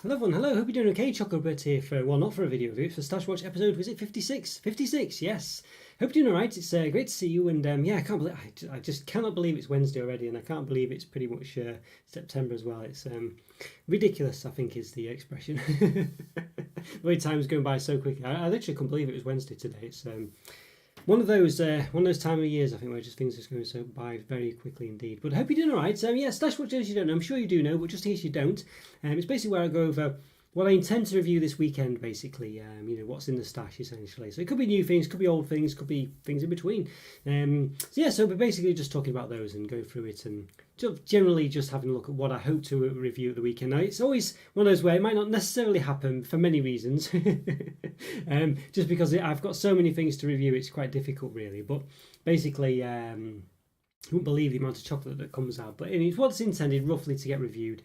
Hello everyone, hello, hope you're doing okay. Chocolo Roberto here for, well, not for a video review, it's for Stash Watch episode, was it 56? 56, yes. Hope you're doing alright, it's great to see you, and yeah, I just cannot believe it's Wednesday already, and I can't believe it's pretty much September as well. It's ridiculous, I think is the expression. The way time's going by so quickly. I literally couldn't believe it was Wednesday today. It's one of those time of years, I think, where just things are going so by very quickly indeed. But I hope you're doing all right. Yeah, Stash Watch, as you don't know, I'm sure you do know, but just in case you don't, it's basically where I go over what I intend to review this weekend, basically. You know, what's in the stash, essentially. So it could be new things, could be old things, could be things in between. So we're basically just talking about those and going through it and generally just having a look at what I hope to review at the weekend. Now, it's always one of those where it might not necessarily happen for many reasons. Just because I've got so many things to review, it's quite difficult, really. But basically, you won't believe the amount of chocolate that comes out. But it's what's intended roughly to get reviewed.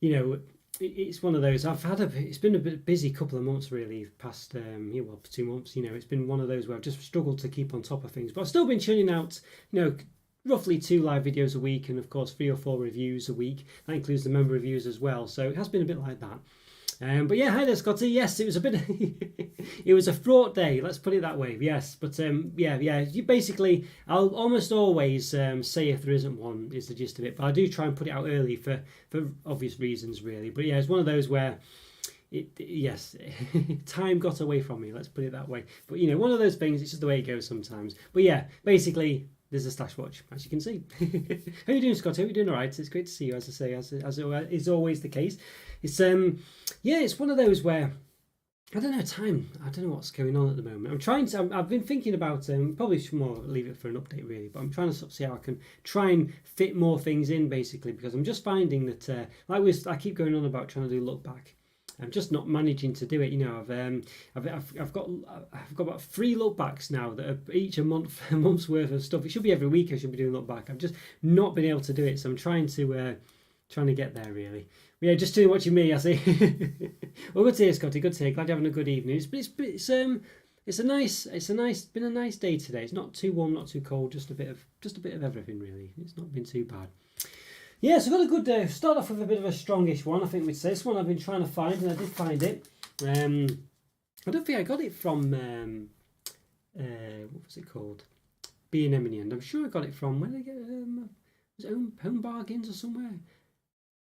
You know, it's one of those. It's been a bit busy couple of months, really, past 2 months. You know, it's been one of those where I've just struggled to keep on top of things. But I've still been churning out, you know, roughly 2 live videos a week, and of course 3 or 4 reviews a week. That includes the member reviews as well. So it has been a bit like that. But yeah, hi there, Scotty. Yes, it was a bit. It was a fraught day. Let's put it that way. Yes, but yeah. You basically, I'll almost always say if there isn't one is the gist of it. But I do try and put it out early for obvious reasons, really. But yeah, it's one of those where yes, time got away from me. Let's put it that way. But you know, one of those things. It's just the way it goes sometimes. But yeah, basically, there's a Stash Watch, as you can see. How are you doing, Scott? Hope you're doing all right. It's great to see you, as I say, as is always the case. It's it's one of those where I don't know what's going on at the moment. I've been thinking about probably should more leave it for an update, really, but I'm trying to sort of see how I can try and fit more things in, basically, because I'm just finding that I keep going on about trying to do look back. I'm just not managing to do it. You know, I've got about 3 look backs now that are each a month's worth of stuff. It should be every week I should be doing look back. I've just not been able to do it, so I'm trying to get there, really. Yeah, just doing watching me, I see. Well, good to hear, Scotty. Good to hear. Glad you're having a good evening. It's a nice day today. It's not too warm, not too cold. Just a bit of everything, really. It's not been too bad. Yeah, so I've got a good start off with a bit of a strongish one, I think we'd say. This one I've been trying to find, and I did find it. I don't think I got it from what was it called? B&M in the end. I'm sure I got it from, where did I get it? Was it Home Bargains or somewhere?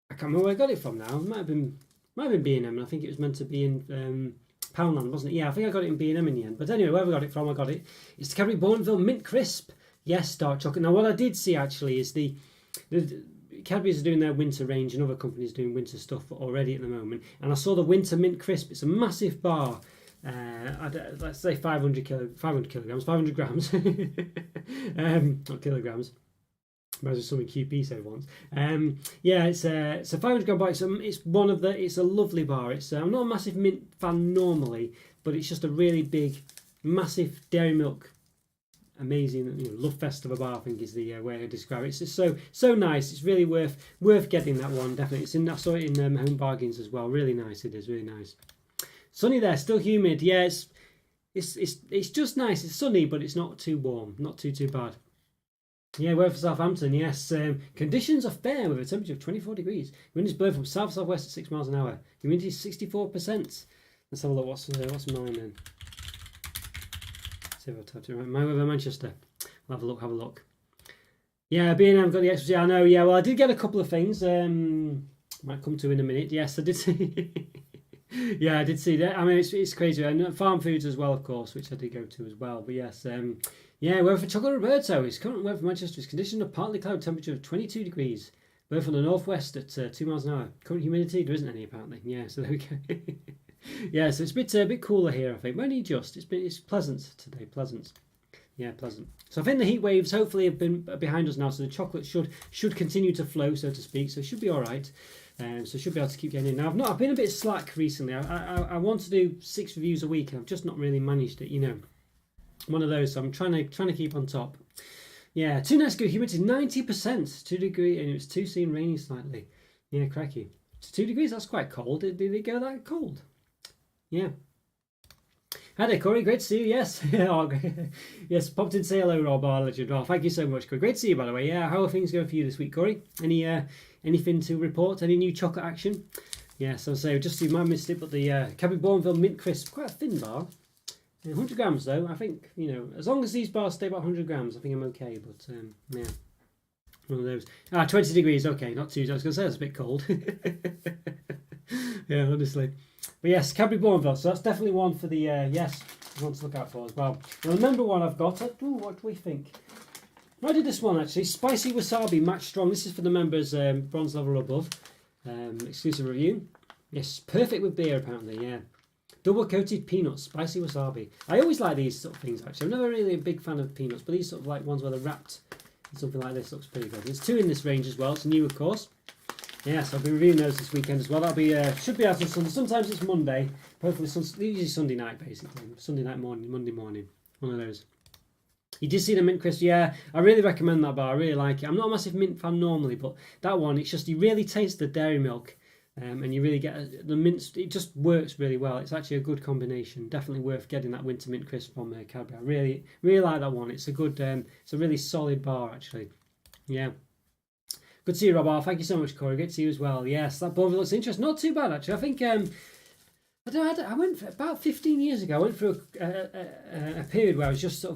I can't remember where I got it from now. It might have been B&M, and I think it was meant to be in Poundland, wasn't it? Yeah, I think I got it in B&M in the end. But anyway, wherever I got it from, I got it. It's the Cadbury Bourneville Mint Crisp. Yes, dark chocolate. Now, what I did see, actually, is the Cadbury's are doing their winter range, and other companies doing winter stuff already at the moment. And I saw the Winter Mint Crisp. It's a massive bar. Let's say 500 grams. Not kilograms. Imagine something QP said once. Yeah, it's a 500 gram bar. It's a lovely bar. I'm not a massive mint fan normally, but it's just a really big, massive dairy milk, amazing, love fest of a bar, I think is the way I describe it. It's just so nice. It's really worth getting that one. Definitely, I saw it in Home Bargains as well. Really nice. It is really nice. Sunny there, still humid. Yeah, it's just nice. It's sunny, but it's not too warm. Not too bad. Yeah, weather for Southampton, yes. Conditions are fair with a temperature of 24 degrees. Wind is blowing from south-southwest at 6 miles an hour. Humidity is 64%. Let's have a look. What's mine then? See if I've typed it right. My weather, Manchester. We'll have a look. Yeah, B&M got the extras. Yeah, I know. Yeah, well, I did get a couple of things. Might come to in a minute. Yes, I did see. Yeah, I did see that. I mean, it's crazy. And farm foods as well, of course, which I did go to as well. But yes, yeah, weather for Chocolo Roberto. It's current weather for Manchester is conditioned of partly cloud, temperature of 22 degrees. Weather from the northwest at 2 miles an hour. Current humidity, there isn't any apparently. Yeah, so there we go. Yeah, so it's a bit cooler here, I think. Only just. It's pleasant today. Pleasant. Yeah, pleasant. So I think the heat waves hopefully have been behind us now, so the chocolate should continue to flow, so to speak. So it should be all right. So should be able to keep getting in. Now I've been a bit slack recently. I want to do 6 reviews a week, and I've just not really managed it. One of those. So I'm trying to keep on top. Yeah, 2 nights ago, humidity 90%, 2 degrees, and it was 2C and rainy slightly. Yeah, cracky. So 2 degrees. That's quite cold. Did it go that cold? Yeah. Hi there, Corey. Great to see you. Yes. Yes, popped in to say hello, Rob. Legend. Oh, thank you so much, Corey. Great to see you, by the way. Yeah, how are things going for you this week, Corey? Anything to report? Any new chocolate action? Yeah, so just you might have missed it, but the Cadbury Bourneville Mint Crisp, quite a thin bar. 100 grams though, I think, you know, as long as these bars stay about 100 grams, I think I'm okay, but yeah, one of those. 20 degrees, okay, not too, I was going to say that's a bit cold. Yeah, honestly. But yes, Cadbury Bourneville, so that's definitely one for the, yes, one to look out for as well. Now, remember one I've got, what do we think? I did this one actually, Spicy Wasabi Match Strong, this is for the members, bronze level or above, exclusive review. Yes, perfect with beer apparently, yeah. Double coated peanuts, spicy wasabi. I always like these sort of things actually. I'm never really a big fan of peanuts, but these sort of like ones where they're wrapped in something like this looks pretty good. There's 2 in this range as well. It's new, of course. Yes, I'll be reviewing those this weekend as well. That'll be should be out on Sunday. Sometimes it's Monday. Hopefully, usually Sunday night basically. Sunday night morning, Monday morning. One of those. You did see the mint crisp, yeah. I really recommend that bar. I really like it. I'm not a massive mint fan normally, but that one, it's just you really taste the dairy milk. And you really get the mint. It just works really well. It's actually a good combination. Definitely worth getting that winter mint crisp from Cadbury. I really like that one. It's a good. It's a really solid bar actually. Yeah. Good to see you, Rob. Thank you so much, Corey. Good to see you as well. Yes, that Bourneville looks interesting. Not too bad actually. I think I went for about 15 years ago. I went through a period where I was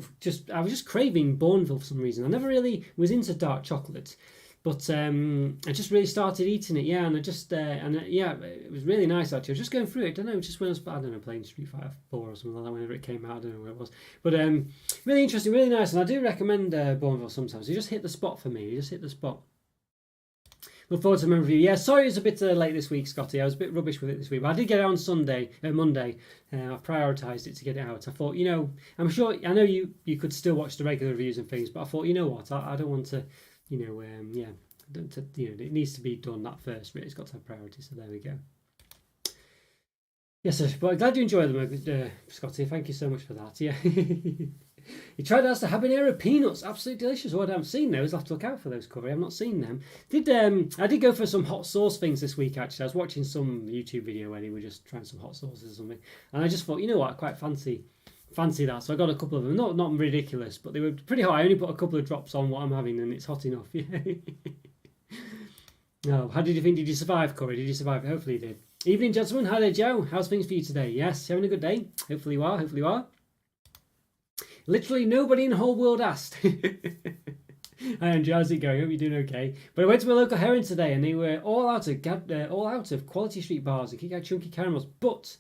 I was just craving Bourneville for some reason. I never really was into dark chocolate. But I just really started eating it, yeah, and I just yeah, it was really nice actually. I was just going through it, I don't know, just when I was playing Street Fighter 4 or something like that, whenever it came out, I don't know where it was. But really interesting, really nice, and I do recommend Bourneville sometimes. You just hit the spot for me. You just hit the spot. Look forward to the review. Yeah, sorry it was a bit late this week, Scotty. I was a bit rubbish with it this week, but I did get it on Monday. I prioritised it to get it out. I thought, you know, I know you could still watch the regular reviews and things, but I thought, you know what, I don't want to. You know, yeah, it needs to be done that first. Really, it's got to have priority. So there we go. Yes, sir. But I'm glad you enjoyed them, Scotty. Thank you so much for that. Yeah, you tried out the habanero peanuts. Absolutely delicious. What I haven't seen those. I'll have to look out for those, Corey. I've not seen them. I did go for some hot sauce things this week. Actually, I was watching some YouTube video where they were just trying some hot sauces or something, and I just thought, you know what, I quite fancy that, so I got a couple of them. Not ridiculous, but they were pretty hot. I only put a couple of drops on what I'm having, and it's hot enough. No, how did you think? Did you survive, Corey? Did you survive? Hopefully you did. Evening, gentlemen. Hi there, Joe. How's things for you today? Yes, having a good day. Hopefully you are. Hopefully you are. Literally nobody in the whole world asked. Hi, Andrew. How's it going? Hope you're doing okay. But I went to a local Heron today, and they were all out of Quality Street bars and Kick Out Chunky Caramels, but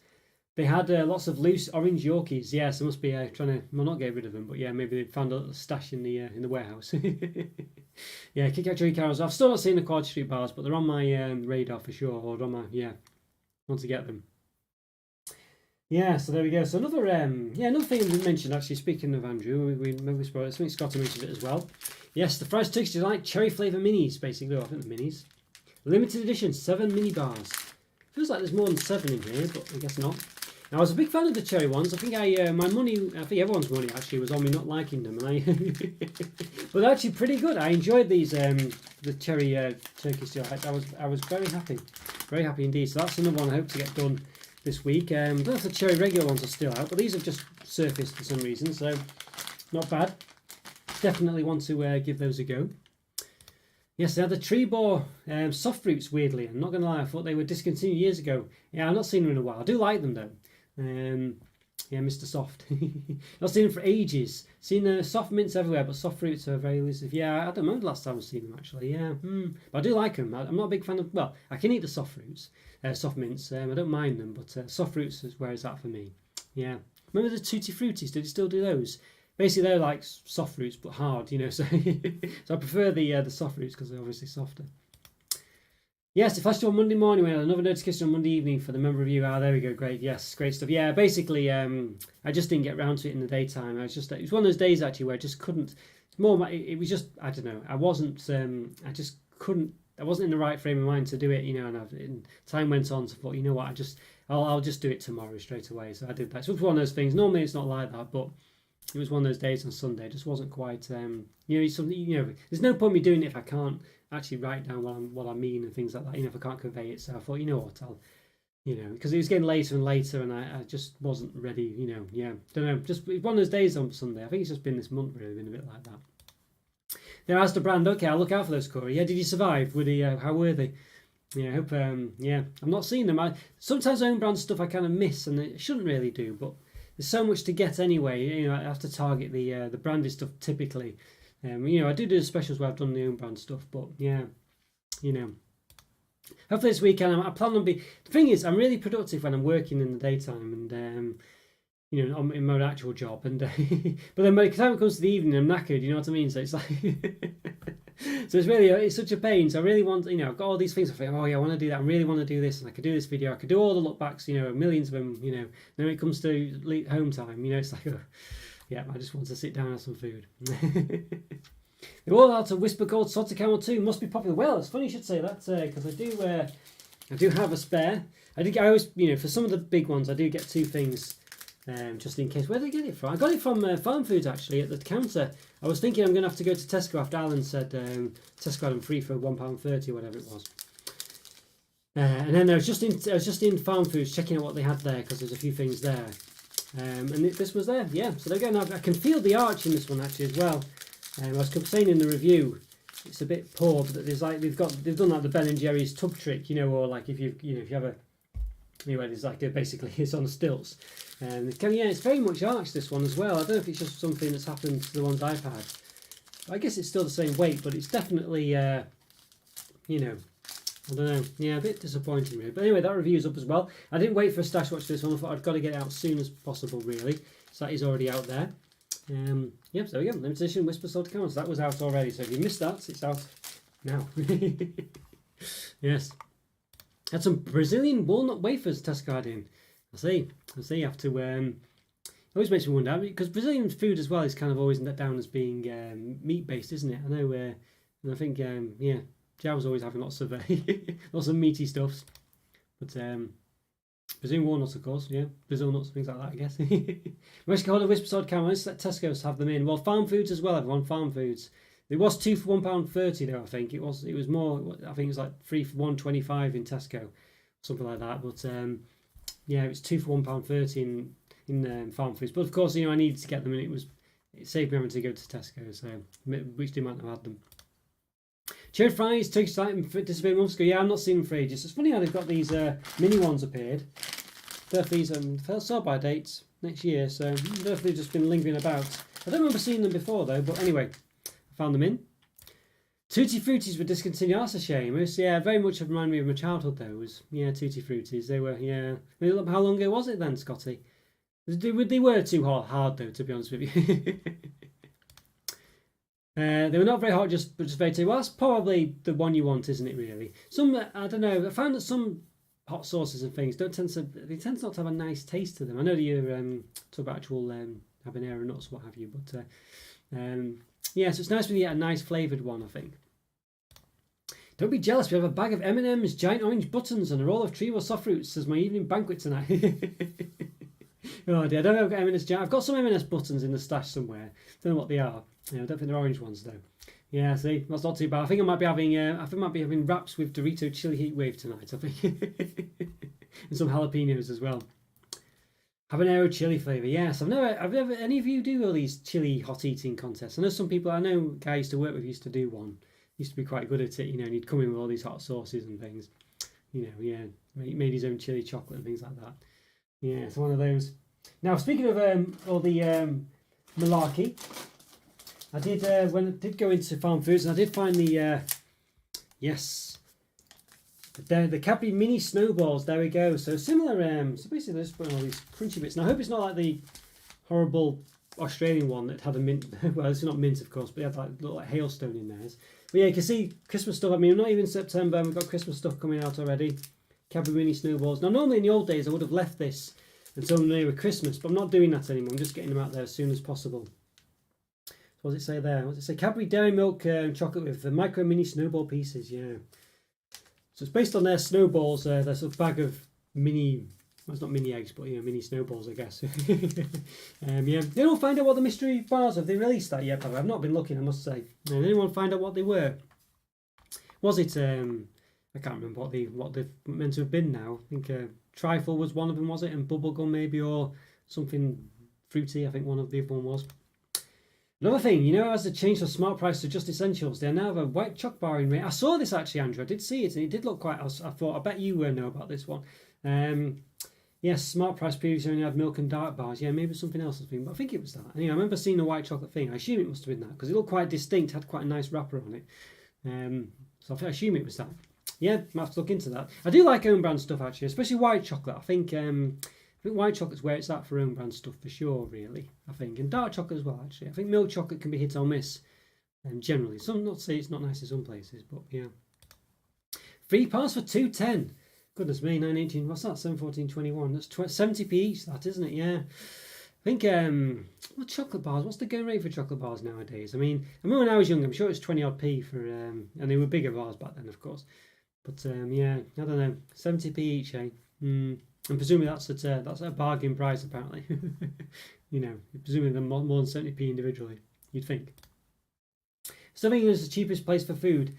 they had lots of loose orange Yorkies. Yeah, so must be trying to, well, not get rid of them, but yeah, maybe they found a little stash in the warehouse. Yeah, Kick Out Chunky Caramels. I've still not seen the Quality Street bars, but they're on my radar for sure. Or on my, yeah, want to get them. Yeah, so there we go. So another thing we mentioned actually. Speaking of Andrew, I think Scott mentioned it as well. Yes, the Fries Turkish Delight cherry flavour minis, basically. I think the minis, limited edition 7 mini bars. Feels like there's more than 7 in here, but I guess not. Now, I was a big fan of the cherry ones. I think I think everyone's money actually was on me not liking them, and but they're actually pretty good. I enjoyed these the cherry Turkish Delight. I was very happy indeed. So that's another one I hope to get done this week. I don't know if the cherry regular ones are still out, but these have just surfaced for some reason, so not bad. Definitely want to give those a go. Yes, they had the Trebor soft fruits, weirdly. I'm not going to lie, I thought they were discontinued years ago. Yeah, I've not seen them in a while. I do like them, though. Yeah, Mr. Soft. Not seen them for ages. Seen soft mints everywhere, but soft fruits are very elusive. Yeah, I don't remember the last time I've seen them, actually. Yeah, but I do like them. I'm not a big fan of, well, I can eat the soft fruits, soft mints. I don't mind them, but soft fruits is where it's at for me. Yeah. Remember the Tutti Fruttis? Did you still do those? Basically, they're like soft fruits, but hard, you know. So, so I prefer the soft fruits because they're obviously softer. Yes, it flashed on Monday morning. We had another notification on Monday evening for the member review. Ah, there we go. Great. Yes, great stuff. Yeah, basically, I just didn't get round to it in the daytime. It was one of those days actually where I just couldn't. It's more. It was just, I don't know. I wasn't. I just couldn't. I wasn't in the right frame of mind to do it, you know. And time went on, so I thought, you know what, I'll just do it tomorrow straight away. So I did that. So it was one of those things. Normally it's not like that, but it was one of those days on Sunday. It just wasn't quite, there's no point me doing it if I can't actually write down what I mean and things like that, if I can't convey it. So I thought, you know what, because it was getting later and later and I just wasn't ready, don't know, just one of those days on Sunday. I think it's just been this month really, been a bit like that. There, as the brand, okay, I'll look out for those, Corey. Yeah, did you survive? How were they? Yeah, I hope. Yeah, I'm not seeing them. Sometimes own brand stuff I kind of miss, and I shouldn't really do. But there's so much to get anyway. You know, I have to target the branded stuff typically. You know, I do the specials where I've done the own brand stuff, but yeah, you know. Hopefully this weekend I plan on be. The thing is, I'm really productive when I'm working in the daytime, and you know, in my actual job, and but then by the time it comes to the evening, I'm knackered. You know what I mean? So it's like. So it's such a pain. So I really want, you know, I've got all these things. I think, oh yeah, I want to do that. I really want to do this, and I could do this video. I could do all the look backs, you know, millions of them. You know, then when it comes to home time, you know, it's like, yeah, I just want to sit down and have some food. They're all out of Whisper Gold Salted Camel 2. Must be popular. Well, it's funny you should say that because I do have a spare. I always, you know, for some of the big ones, I do get two things. Just in case. Where did I get it from? I got it from Farm Foods actually at the counter. I was thinking I'm going to have to go to Tesco after Alan said Tesco had them free for £1.30 or whatever it was. And then I was just in Farm Foods checking out what they had there because there's a few things there. And this was there, yeah. So they're going. I can feel the arch in this one actually as well. I was saying in the review, it's a bit poor, but there's like they've done like the Ben and Jerry's tub trick, you know, or like if you have a anyway, there's like basically it's on stilts. And yeah, it's very much arched this one as well. I don't know if it's just something that's happened to the ones I've had. I guess it's still the same weight, but it's definitely, you know, I don't know. Yeah, a bit disappointing really. But anyway, that review's up as well. I didn't wait for a stash watch for this one. I thought I'd got to get it out as soon as possible, really. So that is already out there. Yep, so there we go. Limited edition Whisper Salted Camel. So that was out already. So if you missed that, it's out now. Yes. Had some Brazilian walnut wafers Tesco had in. I see. You have to. It always makes me wonder because Brazilian food as well is kind of always down as being meat based, isn't it? I know. And I think yeah, Jow's always having lots of lots of meaty stuffs. But Brazilian walnuts, of course, yeah, Brazil nuts, things like that, I guess. Most called a Whisper Salted Camel. Let's let Tesco's have them in. Well, Farm Foods as well. Everyone, Farm Foods. It was 2 for £1.30 though. I think it was more. I think it was like 3 for £1.25 in Tesco, something like that. But yeah, it was 2 for £1.30 in Farm Foods. But of course, you know, I needed to get them, and it saved me having to go to Tesco, so which they might have had them. Cherry fries, Turkish delight, disappeared months ago. Yeah, I'm not seen them for ages. It's funny how they've got these mini ones appeared. These sell by dates next year, so definitely just been lingering about. I don't remember seeing them before though, but anyway, I found them in. Tutti Fruities were discontinued. That's a shame. It was, yeah, very much remind me of my childhood. Those, yeah, Tutti Fruities. They were, yeah. How long ago was it then, Scotty? They were too hard though, to be honest with you. They were not very hot, just very tasty. Well, that's probably the one you want, isn't it? Really. Some, I don't know. I found that some hot sauces and things tend not to have a nice taste to them. I know that you talk about actual habanero nuts, what have you, but yeah, so it's nice when you get a nice flavoured one, I think. Don't be jealous. We have a bag of M&M's, giant orange buttons, and a roll of Trevo soft fruits as my evening banquet tonight. Oh dear, I don't know if I've got M&S. I've got some M&S buttons in the stash somewhere. Don't know what they are. I don't think they're orange ones though. Yeah, see, that's not too bad. I think I might be having wraps with Dorito chili heat wave tonight. I think, and some jalapenos as well. Habanero chili flavour. Yes, I've never. Any of you do all these chili hot eating contests? I know some people. I know a guy I used to work with used to do one. Used to be quite good at it, you know. And he'd come in with all these hot sauces and things. You know, yeah, he made his own chili chocolate and things like that. Yeah, it's one of those. Now, speaking of all the malarkey, I did when I did go into Farm Foods, and I did find the yes, the Cadbury mini snowballs. There we go. So similar. So basically, they're just putting all these crunchy bits. And I hope it's not like the horrible Australian one that had a mint. Well, it's not mint, of course, but it had like little hailstone in theirs. But yeah, you can see Christmas stuff. I mean, we're not even September, and we've got Christmas stuff coming out already. Cadbury mini snowballs. Now, normally in the old days, I would have left this until near Christmas, but I'm not doing that anymore. I'm just getting them out there as soon as possible. So what does it say there? What does it say? Cadbury dairy milk chocolate with the micro mini snowball pieces. Yeah. So it's based on their snowballs. Their sort of bag of mini. Well, it's not mini eggs, but you know, mini snowballs, I guess. Yeah. They don't find out what the mystery bars have they released that yet. I've not been looking, I must say. Did anyone find out what they were? Was it? I can't remember what they've meant to have been now. I think trifle was one of them, was it? And bubblegum maybe, or something fruity. I think one of the other one was. Another thing, you know, as they changed from Smart Price to Just Essentials, they now have a white choc bar in range. I saw this actually, Andrew. I did see it, and it did look quite. I thought, I bet you know about this one. Yes, Smart Price previously only had milk and dark bars. Yeah, maybe something else has been, but I think it was that. Anyway, I remember seeing the white chocolate thing. I assume it must have been that because it looked quite distinct, had quite a nice wrapper on it. So I assume it was that. Yeah, I have to look into that. I do like own brand stuff actually, especially white chocolate. I think white chocolate's where it's at for own brand stuff for sure, really. I think, and dark chocolate as well. Actually, I think milk chocolate can be hit or miss. Generally, some not to say it's not nice in some places, but yeah. Free pass for 210. Goodness me, 918. What's that? 714.21. That's 70p each. That isn't it? Yeah. I think what chocolate bars? What's the going rate for chocolate bars nowadays? I mean, I remember when I was young, I'm sure it was 20 odd p for, and they were bigger bars back then, of course. But yeah, I don't know, 70p each, eh? And presumably that's a bargain price apparently. You know, presumably they're more than 70p individually. You'd think. Something is the cheapest place for food.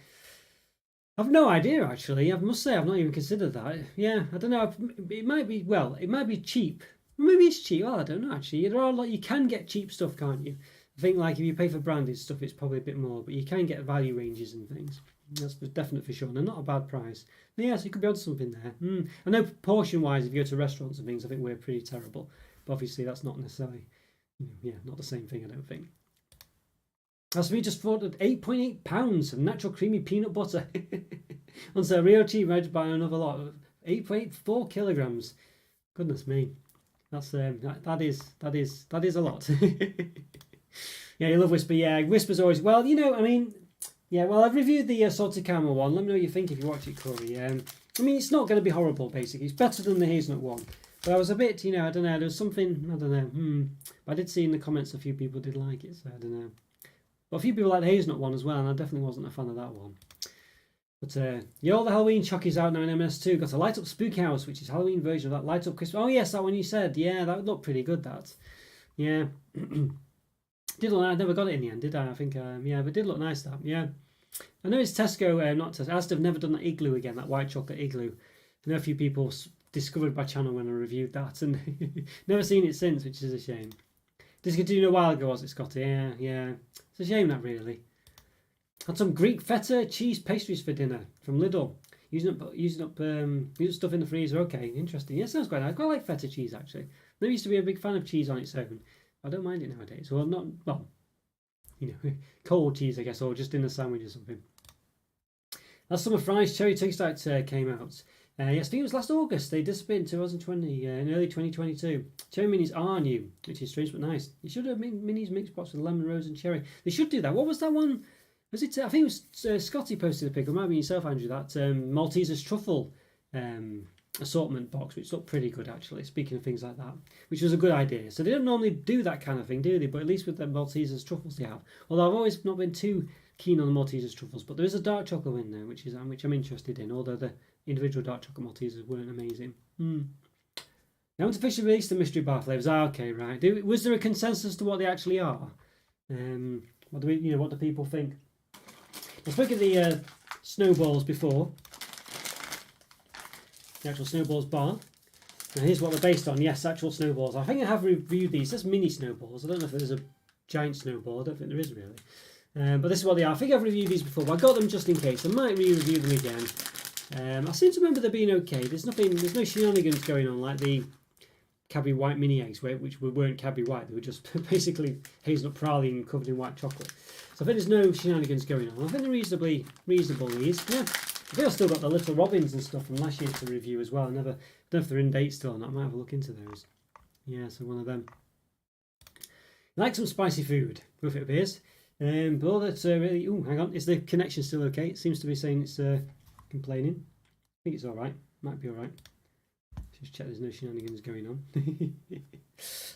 I've no idea actually. I must say I've not even considered that. Yeah, I don't know. It might be it might be cheap. Maybe it's cheap. Well, I don't know actually. There are you can get cheap stuff, can't you? I think like if you pay for branded stuff, it's probably a bit more, but you can get value ranges and things. That's definite for sure. And they're not a bad price. But yeah, so you could be onto something there. I know portion wise, if you go to restaurants and things, I think we're pretty terrible. But obviously that's not necessarily, not the same thing. I don't think. That's me just thought that £8.8 of natural creamy peanut butter on sale, real cheap, right? By another lot of 8.84 kilograms. Goodness me, that's that is a lot. Yeah, you love Whisper. Yeah, Whisper's always well. I mean, yeah. Well, I've reviewed the salted caramel one. Let me know what you think if you watch it, Corey. I mean, it's not going to be horrible. Basically, it's better than the hazelnut one. But I was a bit, I don't know. There's something, I don't know. But I did see in the comments a few people did like it, so I don't know. But a few people like the hazelnut one as well, and I definitely wasn't a fan of that one. But all the Halloween Choc is out now in MS2. Got a light up Spook House, which is Halloween version of that light up Christmas. Oh yes, that one you said. Yeah, that would look pretty good. That. Yeah. Did look. I never got it in the end, did I? I think. Yeah, but it did look nice. That. Yeah. I know it's Tesco. Not Tesco. Asda have never done that igloo again. That white chocolate igloo. I know a few people discovered my channel when I reviewed that, and never seen it since, which is a shame. Discontinued a while ago, was it, Scotty? Yeah, yeah. It's a shame that, really. Had some Greek feta cheese pastries for dinner from Lidl. Using up stuff in the freezer. Okay, interesting. Yeah, sounds quite nice. I quite like feta cheese actually. I never used to be a big fan of cheese on its own. I don't mind it nowadays. Well, cold cheese, I guess, or just in a sandwich or something. Last summer fries cherry taste out came out. Yes, I think it was last August. They disappeared in 2020, in early 2022. Cherry minis are new, which is strange but nice. You should have minis mixed box with lemon, rose, and cherry. They should do that. What was that one? Was it? I think it was Scotty posted a pic. It might be yourself, Andrew. That Maltesers truffle assortment box, which looked pretty good actually. Speaking of things like that, which was a good idea. So they don't normally do that kind of thing, do they? But at least with the Maltesers truffles they have. Although I've always not been too keen on the Maltesers truffles, but there is a dark chocolate in there, which I'm interested in. Although the individual dark chocolate Maltesers weren't amazing. They haven't officially released the mystery bar flavours. Okay, right. Was there a consensus to what they actually are? What do people think? I spoke of the snowballs before. The actual snowballs bar. Now here's what they're based on. Yes, actual snowballs. I think I have reviewed these. There's mini snowballs. I don't know if there's a giant snowball. I don't think there is really. But this is what they are. I think I've reviewed these before, but I got them just in case. I might re-review them again. I seem to remember them being okay. There's no shenanigans going on like the Cadbury White mini eggs, which weren't Cadbury White. They were just basically hazelnut praline covered in white chocolate. So I think there's no shenanigans going on. I think they're reasonable these. Yeah. I think I've still got the Little Robins and stuff from last year to review as well. I don't know if they're in date still or not. I might have a look into those. Yeah, so one of them. Like some spicy food, if it appears. But all that's really... Oh, hang on. Is the connection still okay? It seems to be saying it's complaining. I think it's all right. Might be all right. Just check there's no shenanigans going on.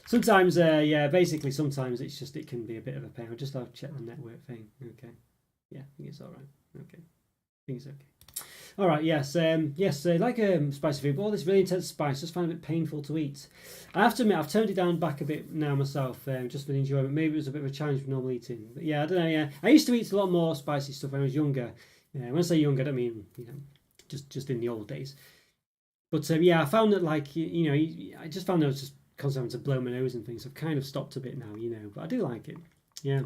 Sometimes, basically sometimes it can be a bit of a pain. I'll just have to check the network thing. Okay. Yeah, I think it's all right. Okay. I think it's okay. All right, yes, like spicy food, but all this really intense spice, just find it a bit painful to eat. I have to admit, I've toned it down back a bit now myself, just for the enjoyment. Maybe it was a bit of a challenge for normal eating. But yeah, I don't know, yeah. I used to eat a lot more spicy stuff when I was younger. When I say younger, I don't mean, just in the old days. But yeah, I found that I just found that I was just constantly having to blow my nose and things. I've kind of stopped a bit now, but I do like it. Yeah.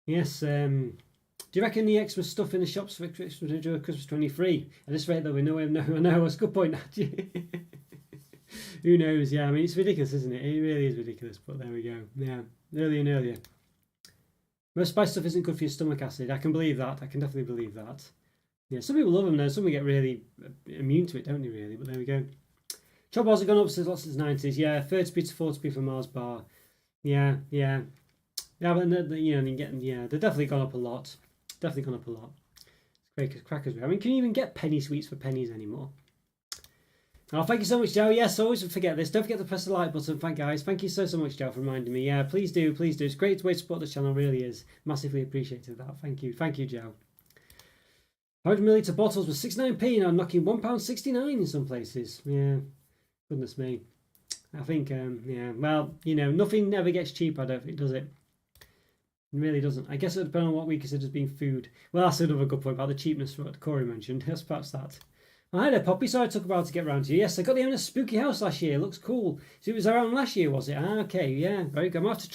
Yes. Do you reckon the extra stuff in the shops for Christmas 23? At this rate, though, we know. I know. That's a good point. Who knows? Yeah, I mean, it's ridiculous, isn't it? It really is ridiculous. But there we go. Yeah, earlier and earlier. Most spice stuff isn't good for your stomach acid. I can believe that. I can definitely believe that. Yeah, some people love them though. Some get really immune to it, don't they? Really, but there we go. Chop bars have gone up since lots since the 90s. Yeah, 30p to 40p for Mars bar. Yeah. But they've definitely gone up a lot. Definitely gone up a lot. Crackers. I mean, can you even get penny sweets for pennies anymore? Oh, thank you so much, Joe. Yes, always forget this. Don't forget to press the like button. Thank you so much, Joe, for reminding me. Yeah, please do. It's a great way to support the channel. Really is. Massively appreciated that. Thank you, Joe. 100 milliliter bottles with 69p now, knocking £1.69 in some places. Yeah, goodness me. I think, well, nothing ever gets cheap, I don't think, does it? It really doesn't. I guess it depends on what we consider as being food. Well, that's another good point about the cheapness what Corey mentioned. Yes, perhaps that. Oh, hi there, Poppy. Sorry it took a while to get around to you. Yes, I got the Emma Spooky House last year. It looks cool. So it was around last year, was it? Okay, yeah, very good. I'm gonna have to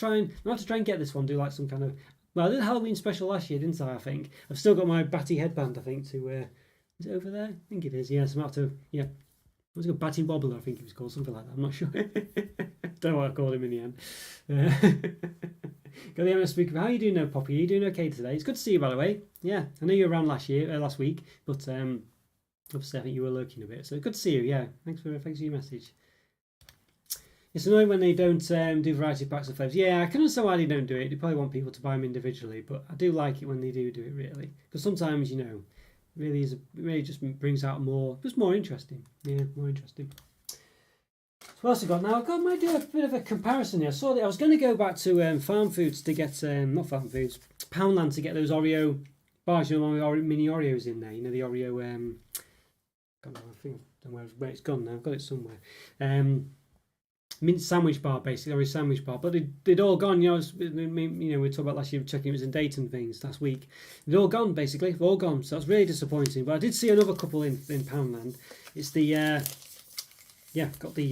try and get this one. Do like some kind of. Well, I did a Halloween special last year, didn't I think I've still got my Batty headband. I think to. Is it over there? I think it is. Yes, I'm gonna have to. Yeah. It was a Batty Wobbler, I think it was called, something like that. I'm not sure. Don't know what I called him in the end. Got the Emma Spooky. How are you doing now, Poppy? Are you doing okay today? It's good to see you, by the way. Yeah, I know you were around last week, but obviously I think you were lurking a bit. So good to see you. Yeah, thanks for your message. It's annoying when they don't do variety packs of flavours. Yeah, I can understand why they don't do it. They probably want people to buy them individually, but I do like it when they do it, really, because sometimes it really just brings out just more interesting. Yeah, more interesting. So what else have I got now? I might do a bit of a comparison here. I saw that I was going to go back to Farm Foods to get not Farm Foods, Poundland to get those Oreo bars, mini Oreos in there. The Oreo. I think I don't know where it's gone now. I've got it somewhere. Mint sandwich bar, basically, or a sandwich bar, but they'd all gone. We talked about last year checking it was in Dayton things last week. They'd all gone, basically, all gone. So that's really disappointing. But I did see another couple in Poundland. It's the got the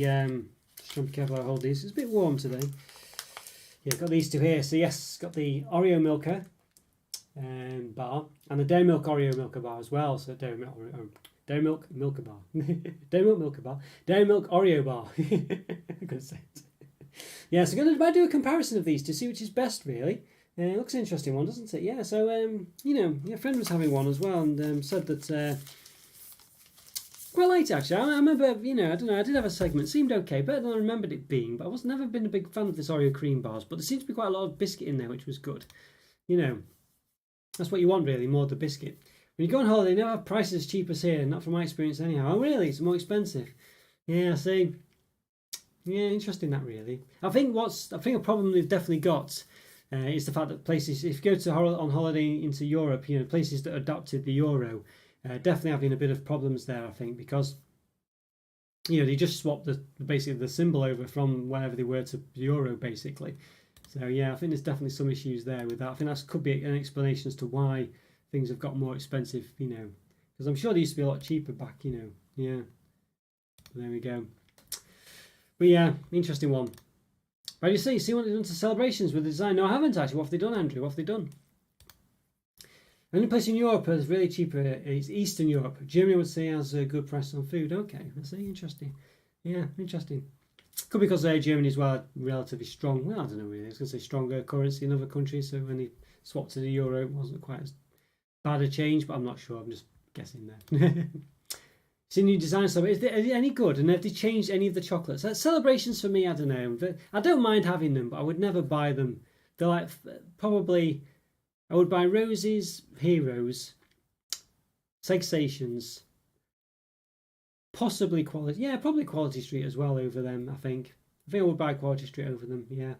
just trying to be careful how I hold these. It's a bit warm today. Yeah, got these two here. So yes, got the Oreo Milka bar and the Dairy Milk Oreo Milka bar as well. So Dairy Milk Milka bar. Dairy Milk Milka bar. Dairy Milk Oreo bar. I couldn't say it. Yeah, so I'm going to do a comparison of these to see which is best, really. It looks an interesting one, doesn't it? Yeah, so, a friend was having one as well and said that... quite late, actually. I remember, I don't know, I did have a segment. It seemed okay, better than I remembered it being, but I was never been a big fan of this Oreo cream bars, but there seems to be quite a lot of biscuit in there, which was good. That's what you want, really, more of the biscuit. When you go on holiday, you never have prices as cheap as here. Not from my experience, anyhow. Oh, really? It's more expensive. Yeah, see. Yeah, interesting that, really. I think a problem they've definitely got is the fact that places, if you go on holiday into Europe, places that adopted the euro, definitely having a bit of problems there, I think, because they just swapped basically the symbol over from wherever they were to the euro, basically. So yeah, I think there's definitely some issues there with that. I think that could be an explanation as to why things have got more expensive, because I'm sure they used to be a lot cheaper back, yeah. There we go. But yeah, interesting one. But you see what they've done to celebrations with the design? No, I haven't actually. What have they done, Andrew? What have they done? The only place in Europe that's really cheaper is Eastern Europe. Germany would say has a good price on food. Okay, I see. Interesting. Yeah, interesting. Could be because Germany as well relatively strong. Well, I don't know really. I was going to say stronger currency in other countries. So when they swapped to the euro, it wasn't quite as bad a change. But I'm not sure. I'm just guessing there. It's a new design. So is it any good? And have they changed any of the chocolates? Celebrations for me, I don't know. I don't mind having them, but I would never buy them. They're like probably. I would buy Roses, Heroes, Sensations, possibly Quality. Yeah, probably Quality Street as well over them, I think. I would buy Quality Street over them, yeah.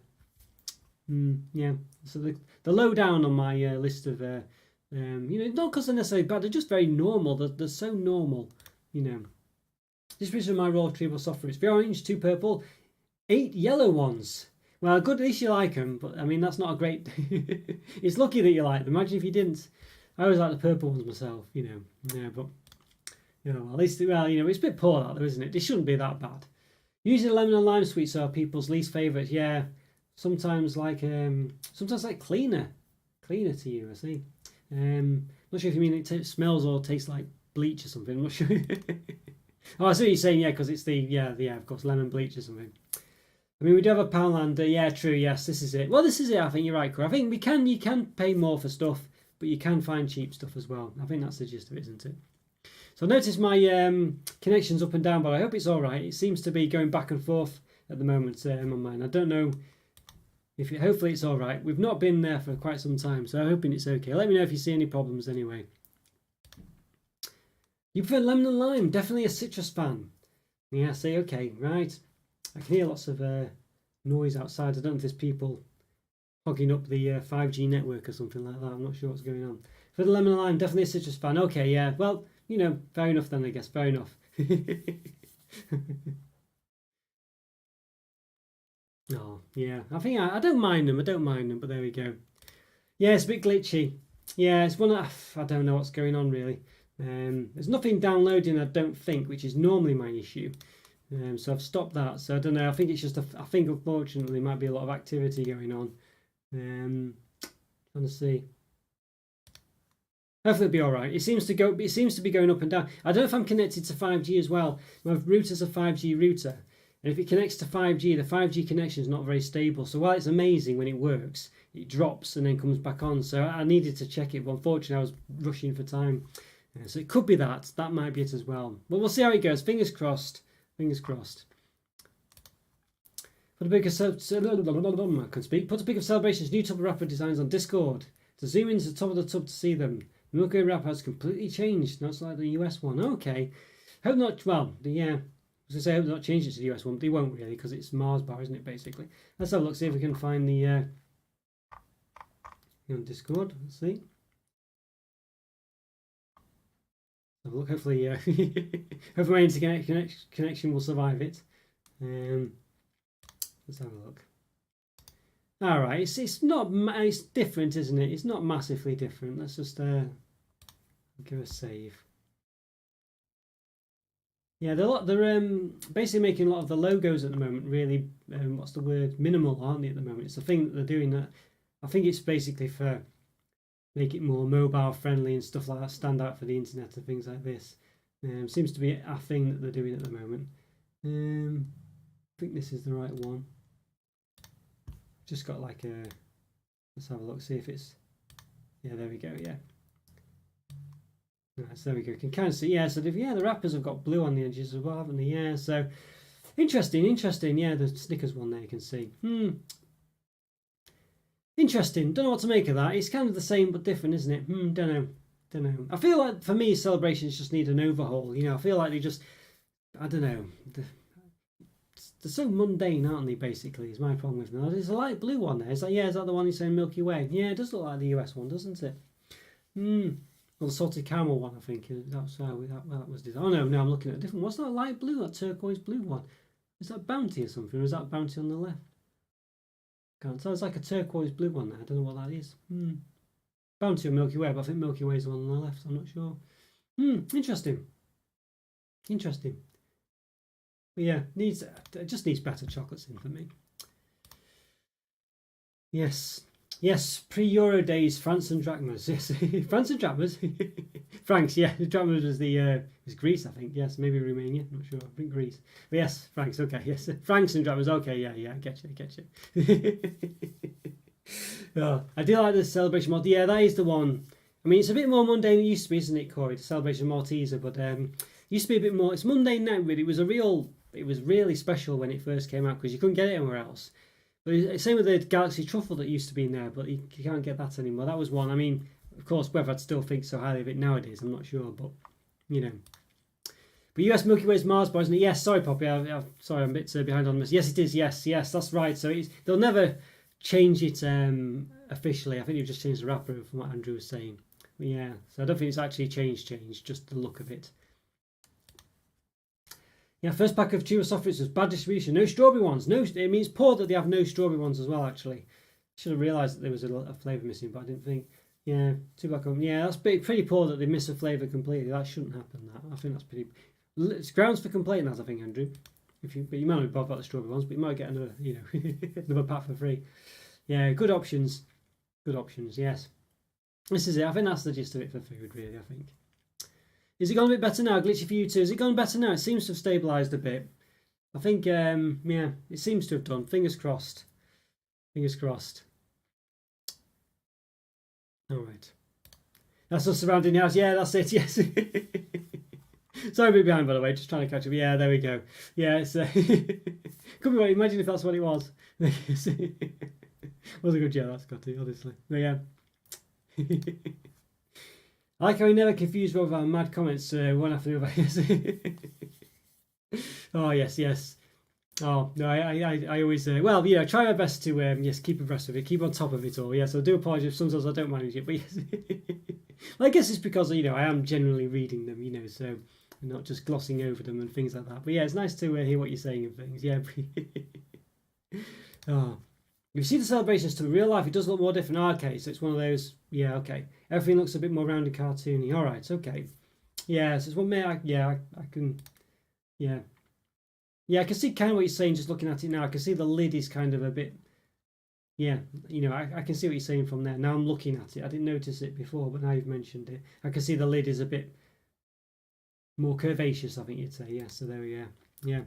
Yeah, so the low down on my list of, not because they're necessarily bad, they're just very normal. They're so normal, This picture of my raw retrieval soft fruits. 3 orange, 2 purple, 8 yellow ones. Well, good, at least you like them, but I mean, that's not a great... It's lucky that you like them. Imagine if you didn't. I always like the purple ones myself, Yeah, but, at least, it's a bit poor that though, isn't it? It shouldn't be that bad. Usually lemon and lime sweets are people's least favourites, yeah. sometimes like cleaner to you. I see. Not sure if you mean it smells or tastes like bleach or something. I'm not sure. Oh, I see what you're saying. Yeah, because it's the of course, lemon bleach or something. I mean, we do have a Poundland. Yeah, true. Yes, this is it. Well, this is it. I think you're right, Cor. I think you can pay more for stuff, but you can find cheap stuff as well. I think that's the gist of it, isn't it? So I noticed my connection's up and down, but I hope it's all right. It seems to be going back and forth at the moment on mine. I don't know if hopefully it's all right. We've not been there for quite some time, so I'm hoping it's okay. Let me know if you see any problems anyway. You prefer lemon and lime? Definitely a citrus fan. Yeah, say okay, right. I can hear lots of noise outside. I don't know if there's people hogging up the 5G network or something like that. I'm not sure what's going on. For the lemon and lime, definitely a citrus fan. Okay, yeah. Well, you know, fair enough then, I guess. Fair enough. Oh, yeah. I think I don't mind them. I don't mind them, but there we go. Yeah, it's a bit glitchy. Yeah, it's one I don't know what's going on really. There's nothing downloading, I don't think, which is normally my issue. So I've stopped that. So I don't know. I think it's just I think unfortunately there might be a lot of activity going on. Trying to see. Hopefully it'll be all right. It seems to be going up and down. I don't know if I'm connected to 5G as well. My router's a 5G router, and if it connects to 5G, the 5G connection is not very stable. So while it's amazing when it works, it drops and then comes back on. So I needed to check it, but unfortunately I was rushing for time. So it could be that. That might be it as well. But we'll see how it goes. Fingers crossed. Fingers crossed. Put a pic of Celebration's new tub wrapper designs on Discord. To zoom into the top of the tub to see them. The Milky Way wrapper has completely changed. Not like the US one. Okay. Hope not. Well, yeah. I was going to say, I hope not change it to the US one, but they won't really because it's Mars bar, isn't it, basically? Let's have a look, see if we can find the on Discord. Let's see. Have a look. Hopefully, hopefully my internet connection will survive it. Let's have a look. All right, it's not, it's different, isn't it? It's not massively different. Let's just give a save. Yeah, they're basically making a lot of the logos at the moment really, what's the word, minimal, aren't they, at the moment? It's the thing that they're doing that. I think it's basically for make it more mobile friendly and stuff like that, stand out for the internet and things like this. Seems to be a thing that they're doing at the moment. I think this is the right one. Just got like a, let's have a look, see if it's, yeah, there we go, yeah. Right, so there we go, you can kind of see, yeah, so the wrappers have got blue on the edges as well, haven't they? Yeah, so interesting, yeah, the Snickers one there you can see. Interesting, don't know what to make of that. It's kind of the same but different, isn't it? Don't know. I feel like for me celebrations just need an overhaul, you know. I feel like they just, I don't know, they're so mundane, aren't they, basically, is my problem with them. There's a light blue one there. Is that the one you're saying, Milky Way? Yeah, it does look like the US one, doesn't it? Well, the salted caramel one, I think. That's how that was designed. Oh, no, I'm looking at a different one. What's that light blue, that turquoise blue one? Is that Bounty or something? Or is that Bounty on the left? Can't tell. It's like a turquoise blue one there. I don't know what that is. Bounty or Milky Way, but I think Milky Way is the one on the left. I'm not sure. Interesting. But yeah, it just needs better chocolates in for me. Yes, pre-Euro days, France and drachmas. Yes, France and drachmas. Francs, yeah, drachmas was Greece, I think. Yes, maybe Romania. I'm not sure. I think Greece. But yes, francs. Okay, yes, francs and drachmas. Okay, yeah, I get you. Oh, I do like the celebration Malteser. Yeah, that is the one. I mean, it's a bit more mundane than it used to be, isn't it, Corey? The celebration Malteser, but used to be a bit more. It's mundane now, but it was really special when it first came out because you couldn't get it anywhere else. But same with the Galaxy Truffle that used to be in there, but you can't get that anymore. That was one. I mean, of course, whether I'd still think so highly of it nowadays, I'm not sure, but you know. But US Milky Way's Mars bar, isn't it? Yes, sorry, Poppy. Sorry, I'm a bit behind on this. Yes, it is. Yes, that's right. So they'll never change it officially. I think they've just changed the wrapper from what Andrew was saying. But yeah, so I don't think it's actually changed, just the look of it. Yeah, first pack of Cheetos soft fruits was bad distribution. No strawberry ones. No, I mean, it's poor that they have no strawberry ones as well, actually. Should have realised that there was a flavour missing, but I didn't think. Yeah, two back home. Yeah, that's pretty poor that they miss a flavour completely. That shouldn't happen, that. I think that's pretty... It's grounds for complaining, that, I think, Andrew. But you might not be bothered about the strawberry ones, but you might get another, another pack for free. Yeah, good options. Good options, yes. This is it. I think that's the gist of it for food, really, I think. Is it gone a bit better now? Glitchy for you too. Is it gone better now? It seems to have stabilised a bit. I think, yeah, it seems to have done. Fingers crossed. Fingers crossed. All right. That's us surrounding the house. Yeah, that's it. Yes. Sorry, a bit behind, by the way. Just trying to catch up. Yeah, there we go. Yeah, it's could be right. Imagine if that's what it was. Was a good joke, that's Scotty, honestly. But yeah. I like how he never confused Rob with our mad comments one after the other. Oh yes, yes. Oh no, I always well, try my best to yes, keep abreast of it, keep on top of it all. Yes, I do apologise if sometimes I don't manage it, but yes. Well, I guess it's because I am generally reading them, so I'm not just glossing over them and things like that. But yeah, it's nice to hear what you're saying and things. Yeah. Oh. If you see the celebrations to real life, it does look more different. Okay, so it's one of those. Yeah, okay. Everything looks a bit more rounded, cartoony. All right, okay. Yeah, so it's one. I can. Yeah, yeah, I can see kind of what you're saying. Just looking at it now, I can see the lid is kind of a bit. Yeah, I can see what you're saying from there. Now I'm looking at it. I didn't notice it before, but now you've mentioned it. I can see the lid is a bit more curvaceous, I think you'd say. Yeah, so there we go. Yeah.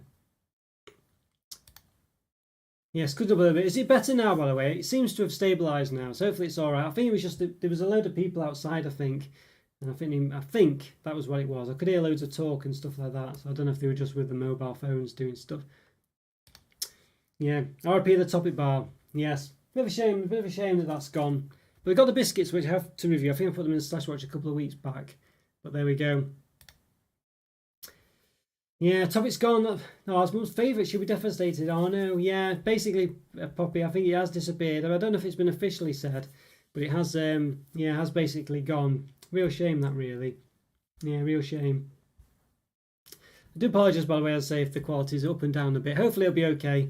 Yes, good double a bit. Is it better now, by the way? It seems to have stabilised now, so hopefully it's all right. I think it was just there was a load of people outside, I think, and I think that was what it was. I could hear loads of talk and stuff like that, so I don't know if they were just with the mobile phones doing stuff. Yeah, RP the topic bar. Yes, bit of a shame that that's gone. But we got the biscuits, which I have to review. I think I put them in the Slash Watch a couple of weeks back, but there we go. Yeah, topic's gone. Oh, his mum's favourite should be devastated. Oh no, yeah. Basically, Poppy, I think it has disappeared. I don't know if it's been officially said, but it has. Yeah, has basically gone. Real shame that, really. Yeah, real shame. I do apologise, by the way, as I say, if the quality's up and down a bit. Hopefully it'll be okay.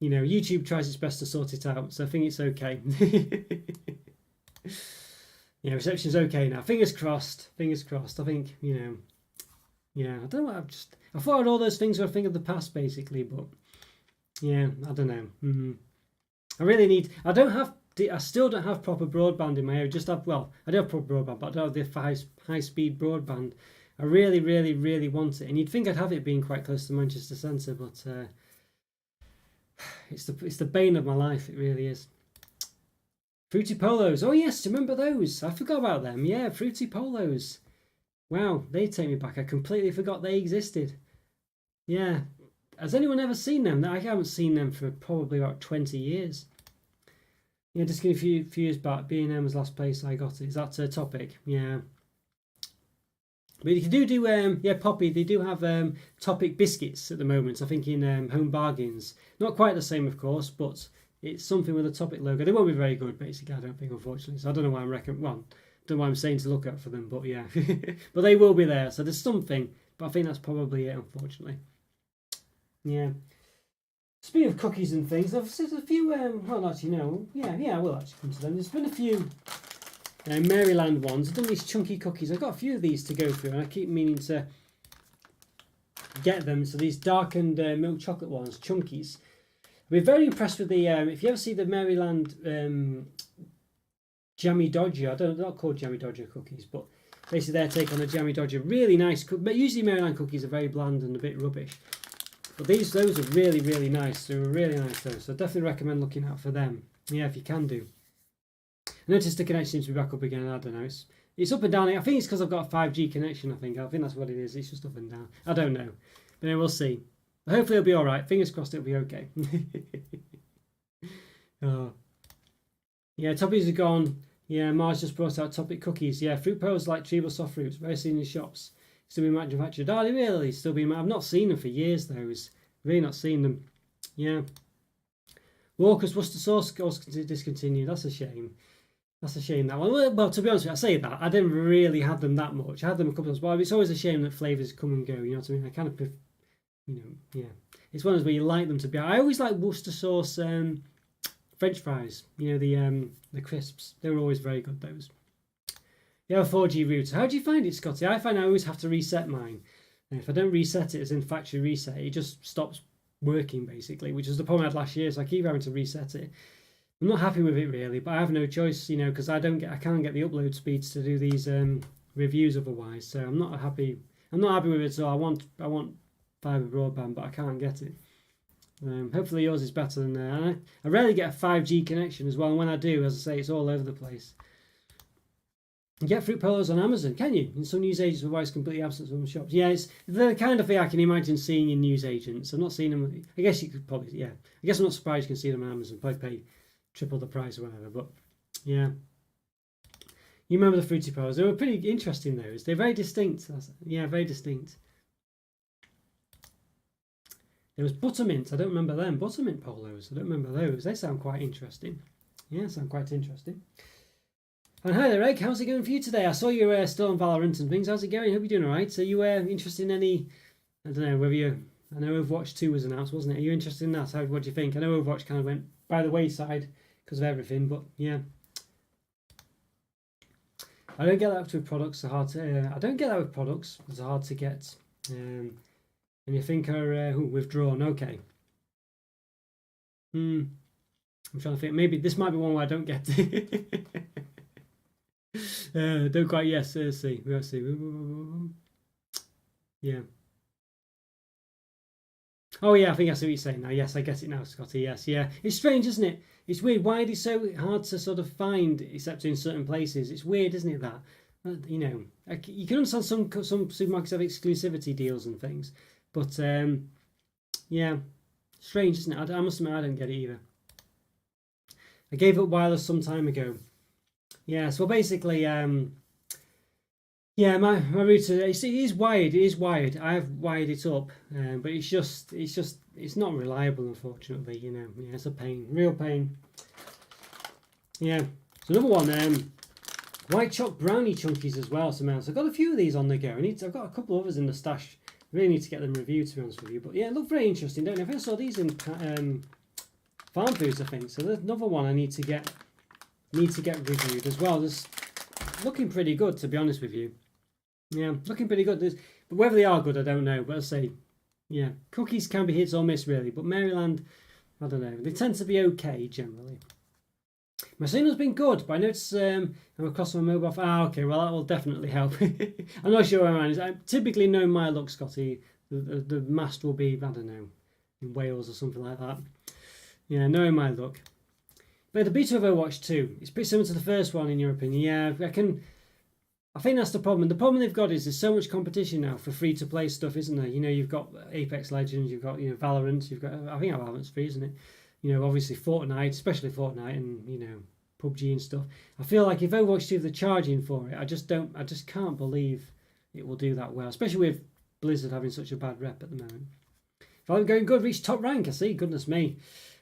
YouTube tries its best to sort it out, so I think it's okay. Yeah, reception's okay now. Fingers crossed. Fingers crossed. I think, yeah, I don't know. I thought all those things were a thing of the past, basically, but yeah, I don't know. I really need. I still don't have proper broadband in my area. I do have proper broadband, but I don't have the high-speed broadband. I really, really, really want it, and you'd think I'd have it being quite close to Manchester Centre, but it's the bane of my life. It really is. Fruity Polos. Oh yes, remember those? I forgot about them. Yeah, Fruity Polos. Wow, they take me back. I completely forgot they existed. Yeah. Has anyone ever seen them? I haven't seen them for probably about 20 years. Yeah, just a few years back, B&M was the last place I got it. Is that a topic? Yeah. But you do yeah, Poppy, they do have Topic biscuits at the moment, I think in Home Bargains. Not quite the same, of course, but it's something with a Topic logo. They won't be very good, basically, I don't think, unfortunately. So I don't know why don't know why I'm saying to look out for them, but yeah. But they will be there, so there's something. But I think that's probably it, unfortunately. Yeah. Speaking of cookies and things, there's a few, well, actually, no. Yeah, I will actually come to them. There's been a few Maryland ones. I've done these chunky cookies. I've got a few of these to go through, and I keep meaning to get them. So these darkened milk chocolate ones, chunkies. We're very impressed with the, if you ever see the Maryland Jammy Dodger, they're not called Jammy Dodger cookies, but basically their take on a Jammy Dodger. Really nice. But usually Maryland cookies are very bland and a bit rubbish. But those are really, really nice. They were really nice, those. So I definitely recommend looking out for them. Yeah, if you can do. I noticed the connection seems to be back up again. I don't know. It's up and down. I think it's because I've got a 5G connection, I think that's what it is. It's just up and down. I don't know. But anyway, we'll see. But hopefully it'll be all right. Fingers crossed it'll be okay. Oh. Yeah, Toppy's are gone. Yeah, Mars just brought out Topic cookies. Yeah, fruit pearls like Treble soft fruits. Very seen in shops. Still being manufactured. Are they really? Still being. I've not seen them for years, those. Really not seen them. Yeah. Walker's Worcester sauce discontinued. That's a shame. That's a shame, that one. Well, to be honest with you, I say that. I didn't really have them that much. I had them a couple of times, but it's always a shame that flavours come and go. You know what I mean? I kind of, yeah. It's one of those where you like them to be. I always like Worcester sauce French fries. The crisps. They were always very good, those. You have a 4G router. How do you find it, Scotty? I find I always have to reset mine. And if I don't reset it as in factory reset, it just stops working basically, which was the problem I had last year. So I keep having to reset it. I'm not happy with it really, but I have no choice, you know, because I can't get the upload speeds to do these reviews otherwise. So I'm not happy. I'm not happy with it. So I want fibre broadband, but I can't get it. Hopefully yours is better than that. I rarely get a 5G connection as well, and when I do, as I say, it's all over the place. You get fruit polos on Amazon, can you? In some newsagents where it's completely absent from shops. Yeah, it's the kind of thing I can imagine seeing in newsagents. I'm not seeing them. I guess you could probably, yeah. I guess I'm not surprised you can see them on Amazon. Probably pay triple the price or whatever. But yeah, you remember the fruity polos? They were pretty interesting. Those. They're very distinct. Yeah, very distinct. There was buttermint. I don't remember them. Buttermint polos. I don't remember those. They sound quite interesting. Yeah, sound quite interesting. And hi there, Egg. How's it going for you today? I saw you still on Valorant and things. How's it going? Hope you're doing all right. Are you interested in any? I don't know whether you. I know Overwatch 2 was announced, wasn't it? Are you interested in that? What do you think? I know Overwatch kind of went by the wayside because of everything, but yeah. I don't get that with products. They're hard to. I don't get that with products. It's hard to get. And you think are withdrawn? Okay. I'm trying to think. Maybe this might be one where I don't get it. Don't quite. Yes. Let's see. We'll see. Yeah. Oh yeah, I think I see what you're saying now. Yes, I get it now, Scotty. Yes, yeah. It's strange, isn't it? It's weird. Why is it so hard to sort of find, except in certain places? It's weird, isn't it? That you know, you can understand some supermarkets have exclusivity deals and things, but yeah, strange, isn't it? I must admit, I don't get it either. I gave up wireless some time ago. Yeah, so basically, yeah, my router it is wired. It is wired. I have wired it up, but it's not reliable, unfortunately. You know, yeah, it's a pain, real pain. Yeah. So another one, white choc brownie chunkies as well. So I've got a few of these on the go. I've got a couple others in the stash. I really need to get them reviewed, to be honest with you. But yeah, it looked very interesting, don't you? I think I saw these in Farm Foods, I think. So there's another one I need to get reviewed as well. There's looking pretty good, to be honest with you. Yeah, looking pretty good. But whether they are good, I don't know. But I say, yeah, cookies can be hits or miss, really. But Maryland, I don't know. They tend to be okay generally. My signal's been good, but I notice I'm across my mobile phone. Okay, well that will definitely help. I'm not sure where mine is. I typically know my luck, Scotty. The mast will be, I don't know, in Wales or something like that. Yeah, knowing my luck. But the beta of Overwatch 2, it's pretty similar to the first one in your opinion. Yeah, I think that's the problem. The problem they've got is there's so much competition now for free-to-play stuff, isn't there? You know, you've got Apex Legends, you've got Valorant, you've got I think Valorant's free, isn't it? You know, obviously Fortnite, especially Fortnite, and PUBG and stuff. I feel like if Overwatch 2 they're charging for it, I just can't believe it will do that well, especially with Blizzard having such a bad rep at the moment. Valorant going good, reached top rank. I see. Goodness me.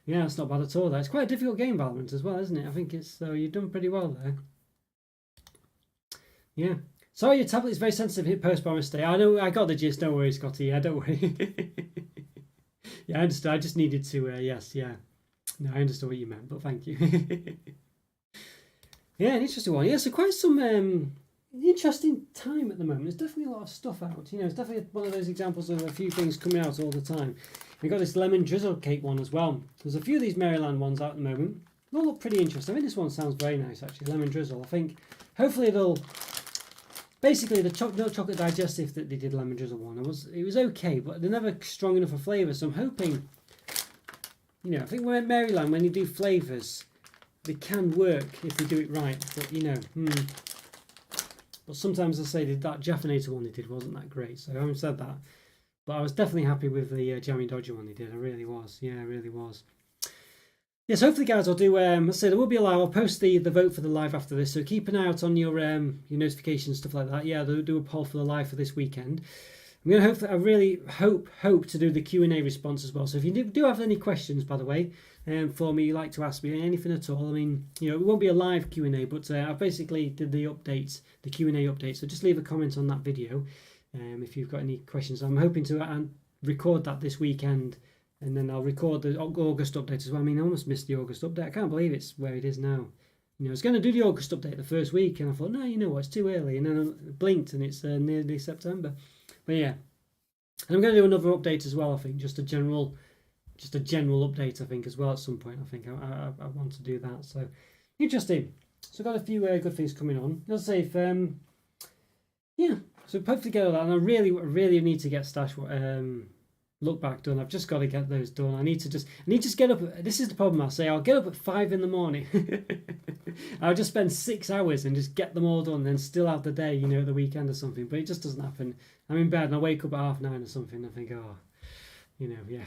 Yeah, it's not bad at all. Though. It's quite a difficult game, Valorant, as well, isn't it? I think it's you've done pretty well there. Yeah. Sorry, your tablet is very sensitive. Hit post by mistake. I know. I got the gist. Don't worry, Scotty. Yeah, don't worry. Yeah, I understood. I just needed to. Yes. Yeah. No, I understood what you meant, but thank you. Yeah, an interesting one. Yeah, so quite some interesting time at the moment. There's definitely a lot of stuff out. You know, it's definitely one of those examples of a few things coming out all the time. We've got this lemon drizzle cake one as well. There's a few of these Maryland ones out at the moment. They all look pretty interesting. I think this one sounds very nice, actually. Lemon drizzle. I think hopefully it'll... Basically, the milk chocolate digestive that they did lemon drizzle one, it was okay, but they're never strong enough for flavour. So I'm hoping, I think when Maryland, when you do flavours, they can work if they do it right. But But sometimes I say that Jaffinator one they did wasn't that great. So I haven't said that. But I was definitely happy with the Jammy Dodger one they did. I really was. Yeah, I really was. Yes, hopefully, guys, I'll do. Let's say there will be a live. I'll post the vote for the live after this. So keep an eye out on your notifications, stuff like that. Yeah, they'll do a poll for the live for this weekend. I'm going to I really hope to do the Q&A response as well. So if you do have any questions, by the way, for me, you like to ask me anything at all. I mean, it won't be a live Q&A, but I basically did the updates, the Q&A update. So just leave a comment on that video if you've got any questions. I'm hoping to record that this weekend, and then I'll record the August update as well. I mean, I almost missed the August update. I can't believe it's where it is now. I was going to do the August update the first week, and I thought, no, you know what, it's too early. And then I blinked, and it's nearly September. But yeah, and I'm going to do another update as well, I think, just a general just a general update, I think, as well at some point. I think I want to do that. So interesting. So I've got a few good things coming on. Let's say if yeah. So hopefully get all that, and I really need to get stash look back done. I've just got to get those done. I need to just get up. This is the problem. I'll get up at 5 in the morning. I'll just spend 6 hours and just get them all done, and then still have the day, you know, the weekend or something. But it just doesn't happen. I'm in bed and I wake up at 9:30 or something. And I think, oh, you know, yeah.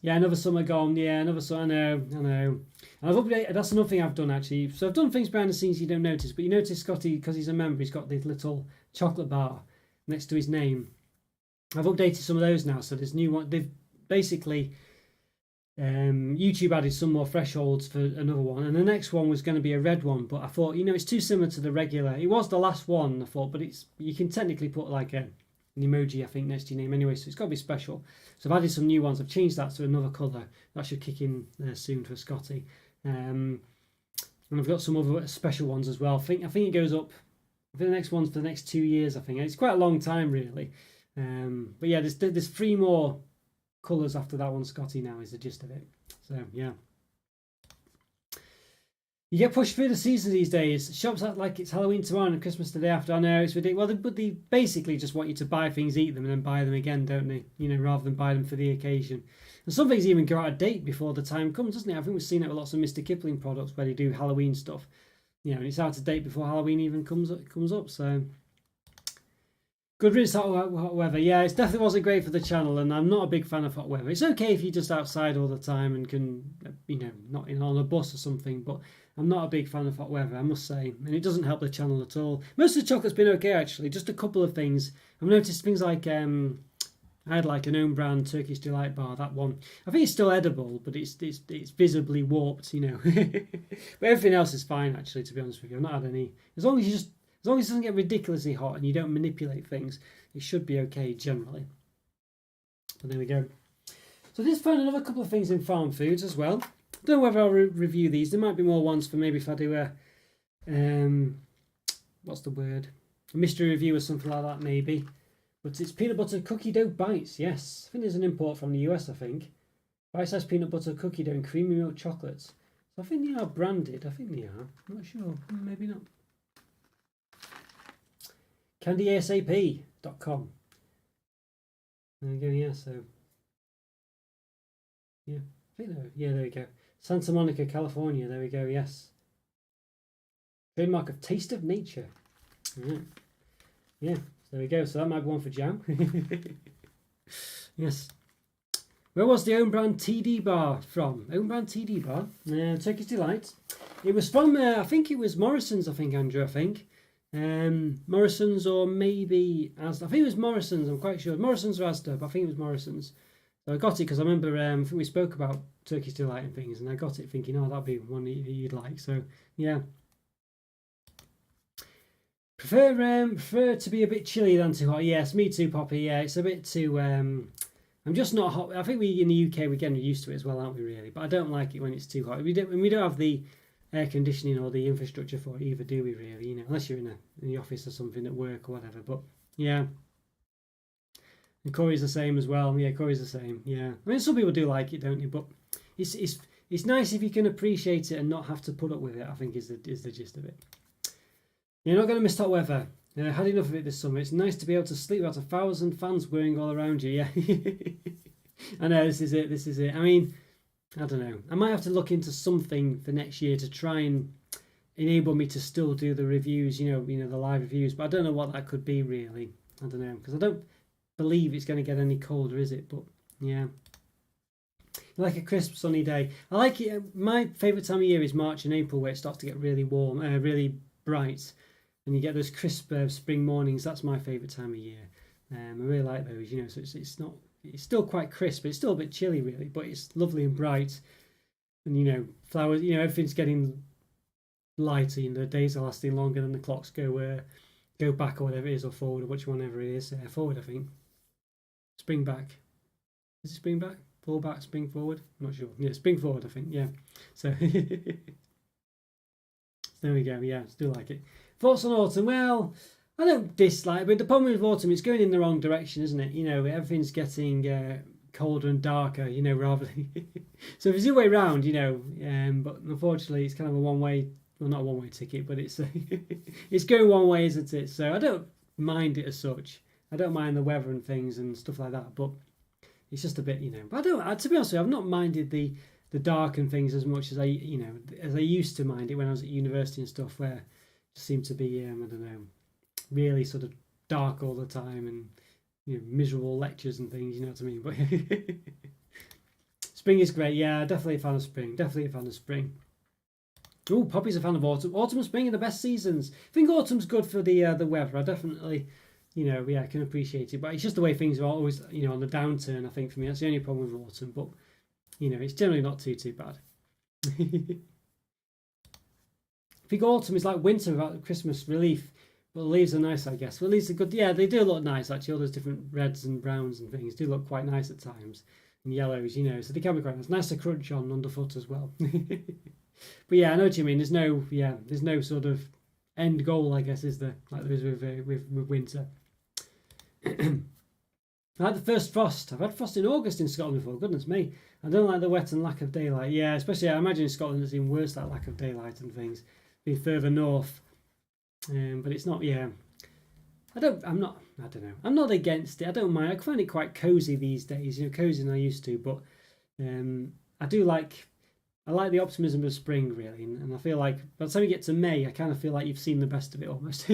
Yeah, another summer gone. Yeah, another summer. I know. And I've updated. That's another thing I've done actually. So I've done things behind the scenes you don't notice, but you notice Scotty, because he's a member, he's got this little chocolate bar next to his name. I've updated some of those now, so there's new one. They've basically YouTube added some more thresholds for another one, and the next one was going to be a red one, but I thought, you know, it's too similar to the regular. It was the last one, I thought, but you can technically put like an emoji, I think, next to your name anyway, so it's got to be special. So I've added some new ones. I've changed that to another colour. That should kick in soon for Scotty. And I've got some other special ones as well. I think it goes up for the next ones for the next 2 years, I think. It's quite a long time, really. But yeah, there's 3 more colours after that one, Scotty, now is the gist of it. So yeah, you get pushed through the season these days. Shops act like it's Halloween tomorrow and Christmas the day after. I know, it's ridiculous. Well, but they basically just want you to buy things, eat them, and then buy them again, don't they? You know, rather than buy them for the occasion. And some things even go out of date before the time comes, doesn't it? I think we've seen it with lots of Mr. Kipling products where they do Halloween stuff. You know, and it's out of date before Halloween even comes up. So good riddance, hot weather. Yeah, it definitely wasn't great for the channel, and I'm not a big fan of hot weather. It's okay if you're just outside all the time and can, you know, not on a bus or something, but I'm not a big fan of hot weather, I must say, and it doesn't help the channel at all. Most of the chocolate's been okay, actually. Just a couple of things. I've noticed things like I had like an own brand Turkish Delight bar, that one. I think it's still edible, but it's visibly warped, you know. But everything else is fine, actually, to be honest with you. I've not had any. As long as it doesn't get ridiculously hot and you don't manipulate things, it should be okay generally. But there we go. So I just found another couple of things in farm foods as well. Don't know whether I'll review these. There might be more ones for maybe if I do a what's the word? A mystery review or something like that, maybe. But it's peanut butter cookie dough bites. Yes, I think there's an import from the US. I think bite-sized peanut butter cookie dough and creamy milk chocolates. So I think they are branded. I think they are. I'm not sure. Maybe not. CandyASAP.com. There we go. Yeah. So yeah, I think there we go. Santa Monica, California. There we go. Yes. Trademark of Taste of Nature. Right. Yeah. There we go. So that might be one for jam. Yes. Where was the own brand TD bar from? Own brand TD bar. Turkish Delight. It was from. I think it was Morrison's. I think Andrew. I think. Morrison's or maybe Asda. I think it was Morrison's. I'm quite sure. Morrison's or Asda, but I think it was Morrison's. So I got it because I remember I think we spoke about Turkish Delight and things, and I got it thinking, oh, that'd be one that you'd like. So yeah. Prefer to be a bit chilly than too hot. Yes, me too, Poppy. Yeah, it's a bit too. I'm just not hot. I think we in the UK we're getting used to it as well, aren't we? Really, but I don't like it when it's too hot. We don't have the air conditioning or the infrastructure for it either, do we? Really, you know, unless you're in the office or something at work or whatever. But yeah. And Corey's the same as well. Yeah, Corey's the same. Yeah, I mean, some people do like it, don't you? But it's nice if you can appreciate it and not have to put up with it. I think is the gist of it. You're not going to miss hot weather. I had enough of it this summer. It's nice to be able to sleep without 1,000 fans whirring all around you. Yeah, I know this is it. I mean, I don't know. I might have to look into something for next year to try and enable me to still do the reviews. You know the live reviews. But I don't know what that could be really. I don't know because I don't believe it's going to get any colder, is it? But yeah, like a crisp sunny day. I like it. My favourite time of year is March and April, where it starts to get really warm, really bright, and you get those crisp spring mornings. That's my favourite time of year. I really like those. You know, so it's still quite crisp, but it's still a bit chilly really, but it's lovely and bright. And you know, flowers. You know, everything's getting lighter. You know, the days are lasting longer than the clocks go back or whatever it is, or forward, or whatever it is. Forward, I think. Spring back. Is it spring back? Fall back, spring forward? I'm not sure. Yeah, spring forward, I think. Yeah. So there we go. Yeah, still like it. Thoughts on autumn? Well, I don't dislike it, but the problem with autumn, it's going in the wrong direction, isn't it? You know, everything's getting colder and darker, you know, rather than so if it's the other way around, you know, but unfortunately it's kind of a one-way, well, not a one-way ticket, but it's it's going one way, isn't it? So I don't mind it as such. I don't mind the weather and things and stuff like that, but it's just a bit, you know. But I don't. To be honest with you, I've not minded the dark and things as much as I, you know, as I used to mind it when I was at university and stuff, where it just seemed to be, I don't know, really sort of dark all the time and, you know, miserable lectures and things. You know what I mean? But spring is great. Yeah, definitely a fan of spring. Definitely a fan of spring. Oh, Poppy's a fan of autumn. Autumn and spring are the best seasons. I think autumn's good for the weather. I definitely, you know, yeah, I can appreciate it. But it's just the way things are always, you know, on the downturn, I think, for me. That's the only problem with autumn. But, you know, it's generally not too bad. I think autumn is like winter without Christmas relief. But the leaves are nice, I guess. Well, leaves are good. Yeah, they do look nice, actually. All those different reds and browns and things do look quite nice at times. And yellows, you know. So they can be quite nice. Nice to crunch on underfoot as well. But yeah, I know what you mean. There's no sort of end goal, I guess, is there, like there is with winter. I had the first frost. I've had frost in August in Scotland before. Goodness me, I don't like the wet and lack of daylight. Yeah, especially I imagine in Scotland it's even worse, that lack of daylight and things, being further north. But it's not. Yeah, I don't know. I'm not against it. I don't mind. I find it quite cozy these days. You know, cozier than I used to. But I do like. I like the optimism of spring, really, and I feel like by the time you get to May, I kind of feel like you've seen the best of it almost.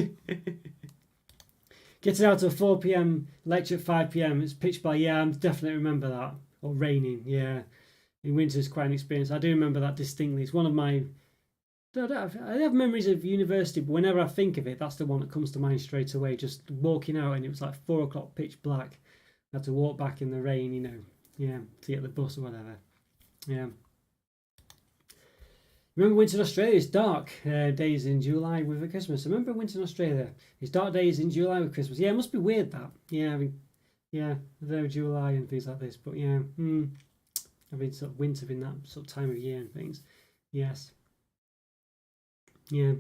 Getting out to a 4 p.m. lecture at 5 p.m. It's pitch black. Yeah, I definitely remember that. Or raining. Yeah, in winter is quite an experience. I do remember that distinctly. It's one of my. I have memories of university, but whenever I think of it, that's the one that comes to mind straight away. Just walking out, and it was like 4 o'clock, pitch black. I had to walk back in the rain, you know. Yeah, to get the bus or whatever. Yeah. Remember winter in Australia? It's dark days in July with Christmas. I remember winter in Australia. It's dark days in July with Christmas. Yeah, it must be weird that. Yeah, I mean, yeah, there July and things like this. But yeah, I mean, sort of winter in that sort of time of year and things. Yes. Yeah,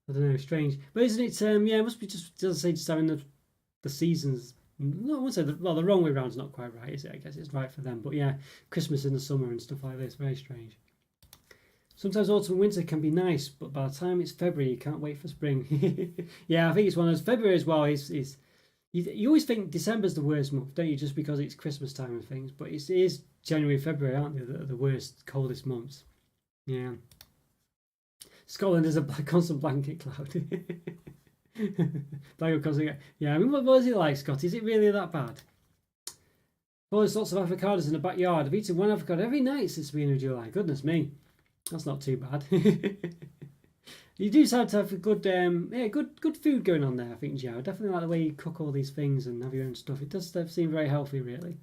I don't know, strange. But isn't it? Yeah, it must be just, as I say, just having the seasons. No, I won't say the wrong way around is not quite right, is it? I guess it's right for them. But yeah, Christmas in the summer and stuff like this, very strange. Sometimes autumn and winter can be nice, but by the time it's February, you can't wait for spring. Yeah, I think it's one of those. February as well is you always think December's the worst month, don't you? Just because it's Christmas time and things, but it is January, February, aren't they? The worst, coldest months. Yeah. Scotland is a constant blanket cloud. Yeah, I mean, what is it like, Scott? Is it really that bad? Well, there's lots of avocados in the backyard. I've eaten one avocado every night since the beginning of July. Goodness me. That's not too bad. You do have to have a good, good food going on there, I think, Joe. I definitely like the way you cook all these things and have your own stuff. It does seem very healthy, really.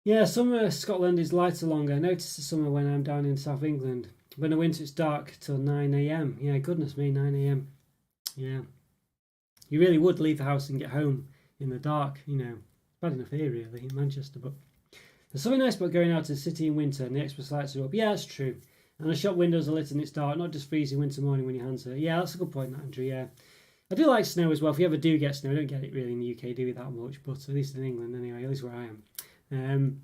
Yeah, summer Scotland is lighter longer. I notice the summer when I'm down in South England. When the winter it's dark till 9 a.m. Yeah, goodness me, 9 a.m. Yeah. You really would leave the house and get home in the dark, you know. Bad enough here, really, in Manchester, but there's something nice about going out to the city in winter and the express lights are up. Yeah, that's true. And the shop windows are lit and it's dark, not just freezing winter morning when your hands are. Yeah, that's a good point, Andrew. Yeah, I do like snow as well. If you ever do get snow, I don't get it really in the UK, do we, that much? But at least in England, anyway, at least where I am.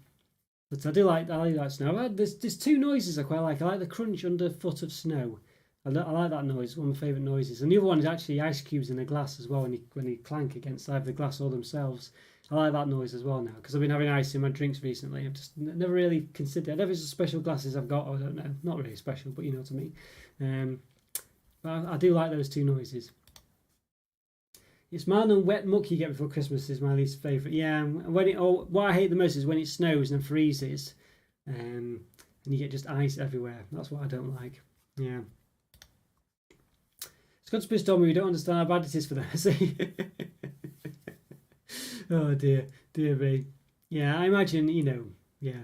But I like snow. There's two noises I quite like. I like the crunch underfoot of snow. I like that noise. One of my favourite noises. And the other one is actually ice cubes in a glass as well when you clank against either the glass or themselves. I like that noise as well now because I've been having ice in my drinks recently. I've just never really considered. I don't know if it's the special glasses I've got. I don't know. Not really special, but you know what I mean. But I do like those two noises. It's mild and wet muck you get before Christmas is my least favourite. Yeah, what I hate the most is when it snows and freezes, and you get just ice everywhere. That's what I don't like. Yeah. Scott's pissed on me. We don't understand how bad it is for them. See. Oh dear me. Yeah, I imagine, you know, yeah.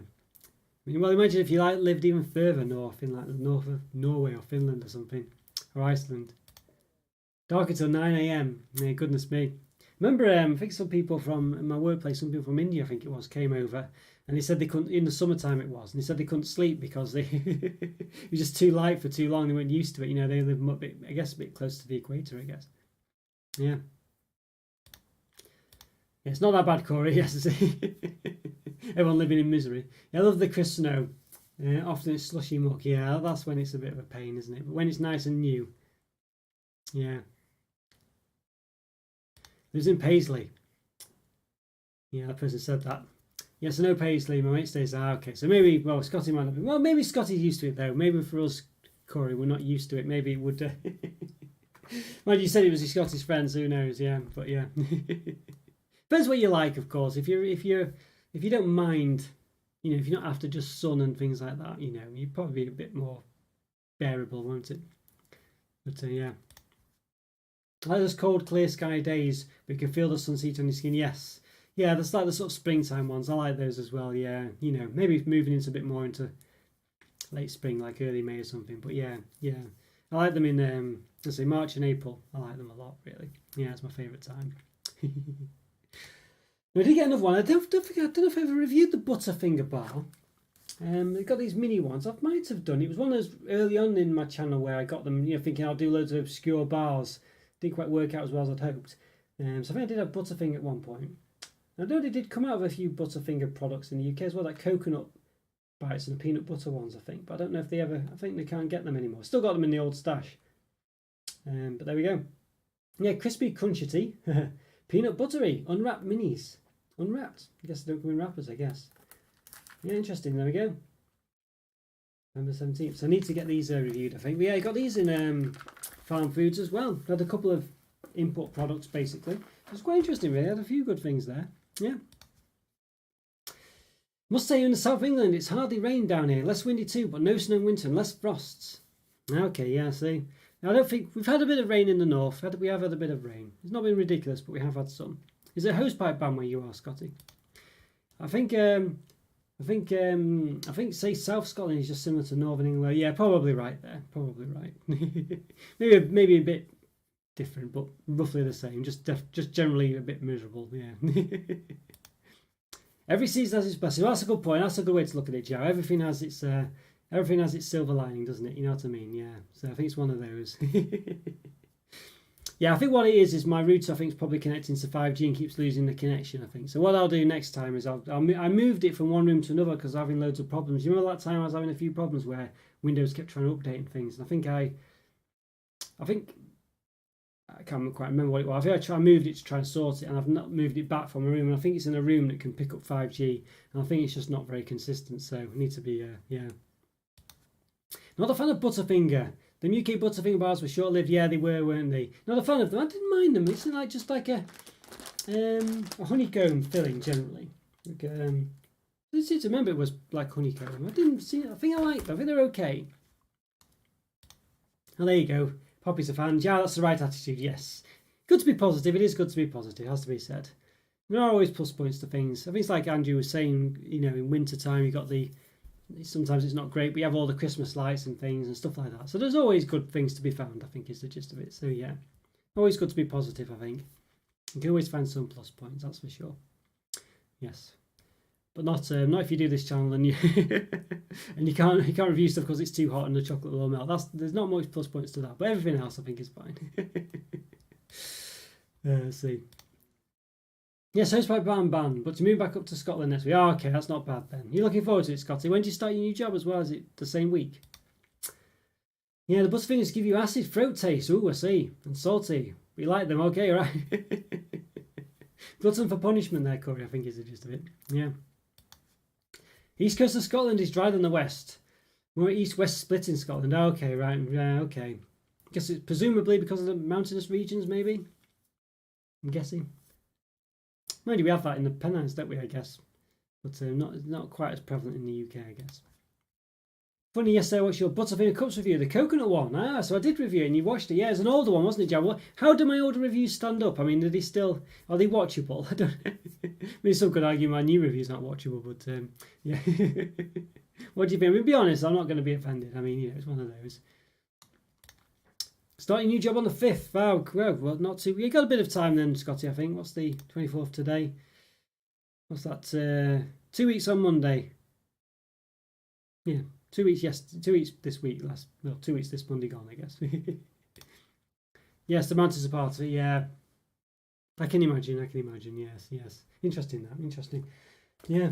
I mean, well, imagine if you lived even further north, in like the north of Norway or Finland or something, or Iceland. Dark until 9 a.m. Yeah, goodness me. Remember, I think some people from my workplace, some people from India, I think it was, came over, and they said they couldn't, in the summertime it was, and they said they couldn't sleep because it was just too light for too long. They weren't used to it. You know, they live a bit close to the equator, I guess. Yeah. Yeah, it's not that bad, Corey. Yes, everyone living in misery. Yeah, I love the crisp snow. Often it's slushy muck. Yeah, that's when it's a bit of a pain, isn't it? But when it's nice and new, yeah. Lives in Paisley. Yeah, that person said that. Yes, I know Paisley. My mate stays there. Okay, so maybe, well, Scotty might not be. Well, maybe Scotty's used to it though. Maybe for us, Corey, we're not used to it. Maybe it would. Mind you said it was his Scottish friends. Who knows? Yeah, but yeah. Depends what you like, of course. If you don't mind, if you're not after just sun and things like that, you'd probably be a bit more bearable, won't it? But yeah. I like those cold, clear sky days where you can feel the sunset on your skin. Yes. Yeah, that's like the sort of springtime ones. I like those as well, yeah. Maybe moving into a bit more into late spring, like early May or something. But yeah. I like them in, let's say, March and April. I like them a lot, really. Yeah, it's my favourite time. We did get another one. I don't know if I ever reviewed the Butterfinger bar. They've got these mini ones. I might have done. It was one of those early on in my channel where I got them, thinking I'll do loads of obscure bars. Didn't quite work out as well as I'd hoped. So I think I did have Butterfinger at one point. I know they did come out with a few Butterfinger products in the UK as well, like coconut bites and the peanut butter ones, I think. But I don't know if I think they can't get them anymore. Still got them in the old stash. But there we go. Yeah, crispy crunchety, peanut buttery, unwrapped minis. Unwrapped. I guess they don't come in wrappers, I guess. Yeah, interesting. There we go. November 17th. So I need to get these reviewed, I think. But yeah, I got these in Farm Foods as well. Had a couple of import products, basically. It was quite interesting, really. I had a few good things there. Yeah. Must say in the south of England, it's hardly rained down here. Less windy too, but no snow in winter and less frosts. Okay, yeah, see. Now, I don't think we've had a bit of rain in the north. We have had a bit of rain. It's not been ridiculous, but we have had some. Is it a hosepipe ban where you are, Scotty? I think say South Scotland is just similar to Northern England. Yeah, probably right there. Probably right. maybe a bit different, but roughly the same. Just generally a bit miserable. Yeah. Every season has its blessing. Well, that's a good point. That's a good way to look at it, Joe. Everything has its silver lining, doesn't it? You know what I mean? Yeah. So I think it's one of those. Yeah, I think what it is my router, I think, is probably connecting to 5G and keeps losing the connection, I think. So what I'll do next time is I moved it from one room to another because I was having loads of problems. You remember that time I was having a few problems where Windows kept trying to update and things? And I can't quite remember what it was. I think I moved it to try and sort it, and I've not moved it back from a room. And I think it's in a room that can pick up 5G, and I think it's just not very consistent. So I need to be, yeah. Not a fan of Butterfinger. The UK Butterfinger bars were short-lived. Yeah, they were, weren't they? Not a fan of them. I didn't mind them. It's like just like a honeycomb filling generally. Like, I seem to remember it was like honeycomb. I think I liked them. I think they're okay. And there you go. Poppy's a fan. Yeah, that's the right attitude. Yes, good to be positive. It is good to be positive. It has to be said. There are always plus points to things. I think it's like Andrew was saying. In winter time you got sometimes it's not great, but you have all the Christmas lights and things and stuff like that. So there's always good things to be found, I think, is the gist of it. So yeah, always good to be positive, I think. You can always find some plus points, that's for sure. Yes, but not if you do this channel and you and you can't review stuff because it's too hot and the chocolate will melt. There's not much plus points to that, but everything else I think is fine. Let's see. Yes, hosepipe ban, but to move back up to Scotland next week. Oh, okay, that's not bad then. You're looking forward to it, Scotty. When do you start your new job as well? Is it the same week? Yeah, the Butterfingers give you acid throat taste. Ooh, I see. And salty. We like them. Okay, right. Glutton for punishment there, Corey, I think is the gist of it. Yeah. East coast of Scotland is drier than the west. We're east-west split in Scotland. Okay, right. Yeah, okay. Guess it's presumably because of the mountainous regions, maybe? I'm guessing. Maybe we have that in the Pennines, don't we, I guess? But not quite as prevalent in the UK, I guess. Funny, yesterday I watched your Butterfinger Cups review, the coconut one. Ah, so I did review it and you watched it. Yeah, it's an older one, wasn't it, Jan? How do my older reviews stand up? I mean, are they watchable? I don't I mean, some could argue my new review's not watchable, but yeah. What do you think? I mean, be honest, I'm not going to be offended. I mean, it's one of those. Starting a new job on the 5th. Wow, well, not too... You got a bit of time then, Scotty, I think. What's the 24th today? What's that? 2 weeks on Monday. Yeah, 2 weeks, yes. 2 weeks this week. 2 weeks this Monday gone, I guess. Yes, the mountains are part of it, yeah. I can imagine. Yes. Interesting. Yeah.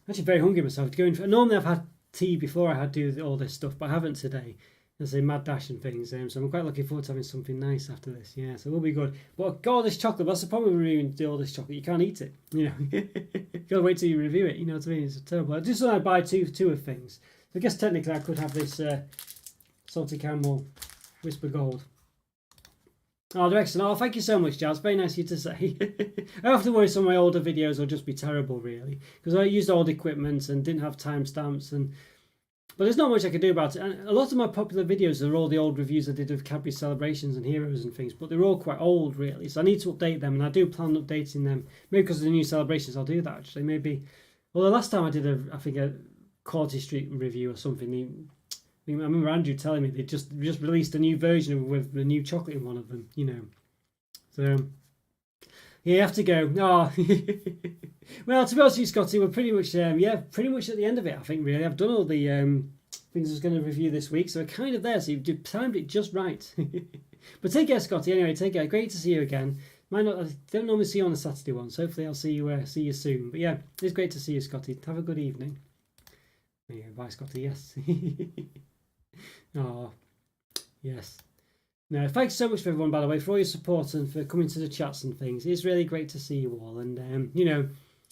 Actually, very hungry myself. Normally, I've had tea before I had to do all this stuff, but I haven't today. As a mad dash and things, so I'm quite looking forward to having something nice after this. Yeah, so we'll be good. But I've got all this chocolate. That's the problem with reviewing all this chocolate. You can't eat it. You gotta wait till you review it. You know what I mean? It's terrible. I just thought I'd buy two of things. So I guess technically I could have this salted caramel whisper gold. Oh, they're excellent. Oh, thank you so much, Giles. Very nice of you to say. I often worry some of my older videos will just be terrible, really, because I used old equipment and didn't have timestamps, but there's not much I can do about it. And a lot of my popular videos are all the old reviews I did of Cadbury Celebrations and Heroes and things, but they're all quite old, really, so I need to update them, and I do plan on updating them. Maybe because of the new celebrations, I'll do that, actually. Maybe, well, the last time I did a Quality Street review or something, I remember Andrew telling me they just released a new version with the new chocolate in one of them, So, yeah, you have to go. Oh. Well, to be honest with you, Scotty, we're pretty much at the end of it, I think, really. I've done all the things I was going to review this week, so we're kind of there, so you've timed it just right. But take care, Scotty. Anyway, take care. Great to see you again. I don't normally see you on the Saturday one, so hopefully I'll see you soon. But yeah, it's great to see you, Scotty. Have a good evening. Yeah, bye, Scotty. Yes. Oh, yes. No, thanks so much for everyone, by the way, for all your support and for coming to the chats and things. It's really great to see you all. And,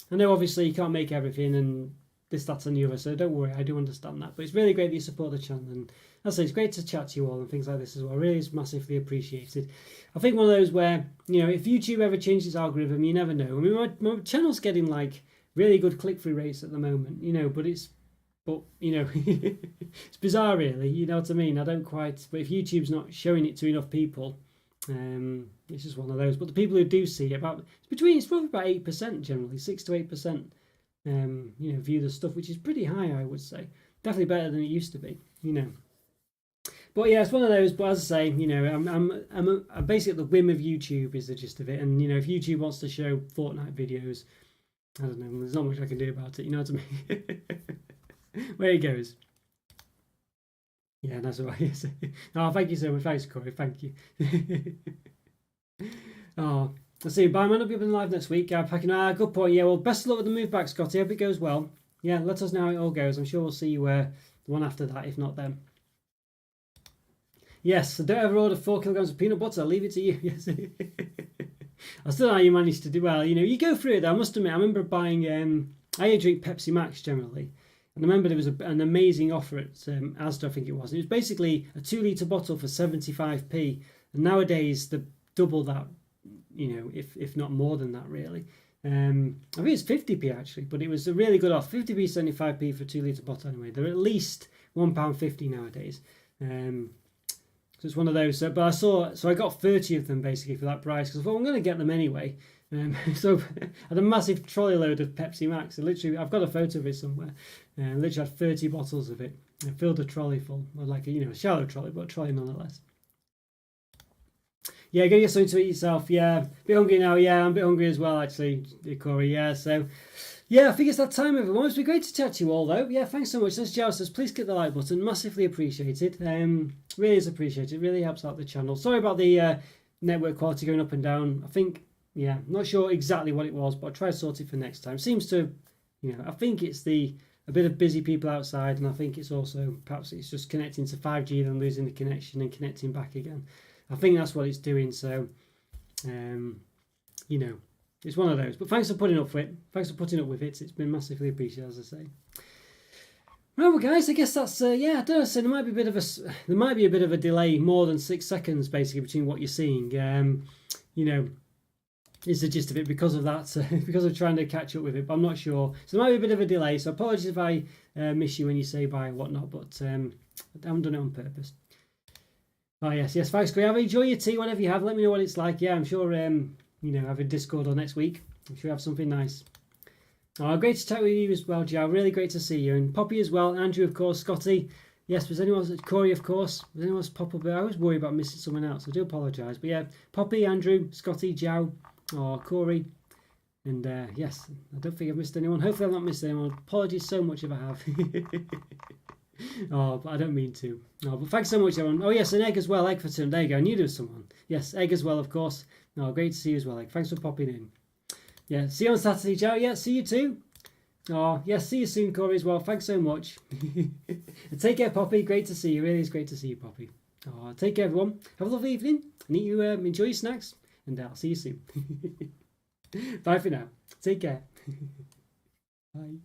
I know obviously you can't make everything and this, that and the other, so don't worry, I do understand that. But it's really great that you support the channel. And as I say, it's great to chat to you all and things like this as well. Really is massively appreciated. I think one of those where, if YouTube ever changes its algorithm, you never know. I mean, my channel's getting like really good click-through rates at the moment, but it's bizarre, really. You know what I mean? I don't quite. But if YouTube's not showing it to enough people, it's just one of those. But the people who do see it, it's probably about 8% generally, 6 to 8%. View the stuff, which is pretty high, I would say. Definitely better than it used to be. But yeah, it's one of those. But as I say, I'm basically at the whim of YouTube is the gist of it. And if YouTube wants to show Fortnite videos, I don't know. There's not much I can do about it. You know what I mean? Where he goes. Yeah, that's what I say. Oh, thank you so much. Thanks, Corey. Thank you. Oh, I'll see you. Bye. I might not be up in live next week. Packing. Good point. Yeah, well, best of luck with the move back, Scotty. Hope it goes well. Yeah, let us know how it all goes. I'm sure we'll see you the one after that, if not them. Yes, so don't ever order 4 kilograms of peanut butter. I'll leave it to you. Yes. I still know how you managed to do well. You go through it, though. I must admit, I remember buying. I drink Pepsi Max generally. And I remember there was an amazing offer at Asda, I think it was. It was basically a 2-litre bottle for 75p. And nowadays, they're double that, if not more than that, really. I think it's 50p, actually. But it was a really good offer. 50p, 75p for a 2-litre bottle, anyway. They're at least £1.50 nowadays. So it's one of those. But I got 30 of them, basically, for that price. Because I thought, I'm going to get them anyway. So I had a massive trolley load of Pepsi Max. I've got a photo of it somewhere. Literally had 30 bottles of it. I filled a trolley full, or like a shallow trolley, but a trolley nonetheless. Yeah, go get something to eat yourself. Yeah, a bit hungry now. Yeah, I'm a bit hungry as well, actually, Corey. Yeah, so yeah, I think it's that time, everyone. It's been great to chat to you all, though. Yeah, thanks so much. As Giles says, please click the like button. Massively appreciated. Really is appreciated. It really helps out the channel. Sorry about the network quality going up and down. I think. Yeah, not sure exactly what it was, but I'll try to sort it for next time. Seems to, I think it's a bit of busy people outside, and I think it's also, perhaps it's just connecting to 5G, then losing the connection and connecting back again. I think that's what it's doing, so, it's one of those. But thanks for putting up with it. Thanks for putting up with it. It's been massively appreciated, as I say. Well, guys, I guess that's, I don't know, so there might be a bit of a delay, more than 6 seconds, basically, between what you're seeing. Is the gist of it because of that, because of trying to catch up with it, but I'm not sure. So there might be a bit of a delay, so apologies if I miss you when you say bye and whatnot, but I haven't done it on purpose. Oh, yes, thanks, Greg. Enjoy your tea, whatever you have. Let me know what it's like. Yeah, I'm sure, have a Discord or next week. I'm sure you have something nice. Oh, great to chat with you as well, Joe. Really great to see you. And Poppy as well. Andrew, of course. Scotty. Yes, was anyone else? Corey, of course. Was anyone else pop up? I was worried about missing someone else. I do apologise. But yeah, Poppy, Andrew, Scotty, Joe. Or Corey, and yes, I don't think I've missed anyone. Hopefully I've not missed anyone. Apologies so much if I have. Oh, but I don't mean to. Oh, but thanks so much, everyone. Oh yes, an egg as well, egg for Tim. There you go, I knew there was someone. Yes, egg as well, of course. Oh, great to see you as well. Like, thanks for popping in. Yeah, see you on Saturday, Joe. Yeah, see you too. Oh, yeah, see you soon, Corey, as well. Thanks so much. Take care, Poppy. Great to see you. Really is great to see you, Poppy. Oh, take care, everyone. Have a lovely evening. And you enjoy your snacks. And I'll see you soon. Bye for now. Take care. Bye.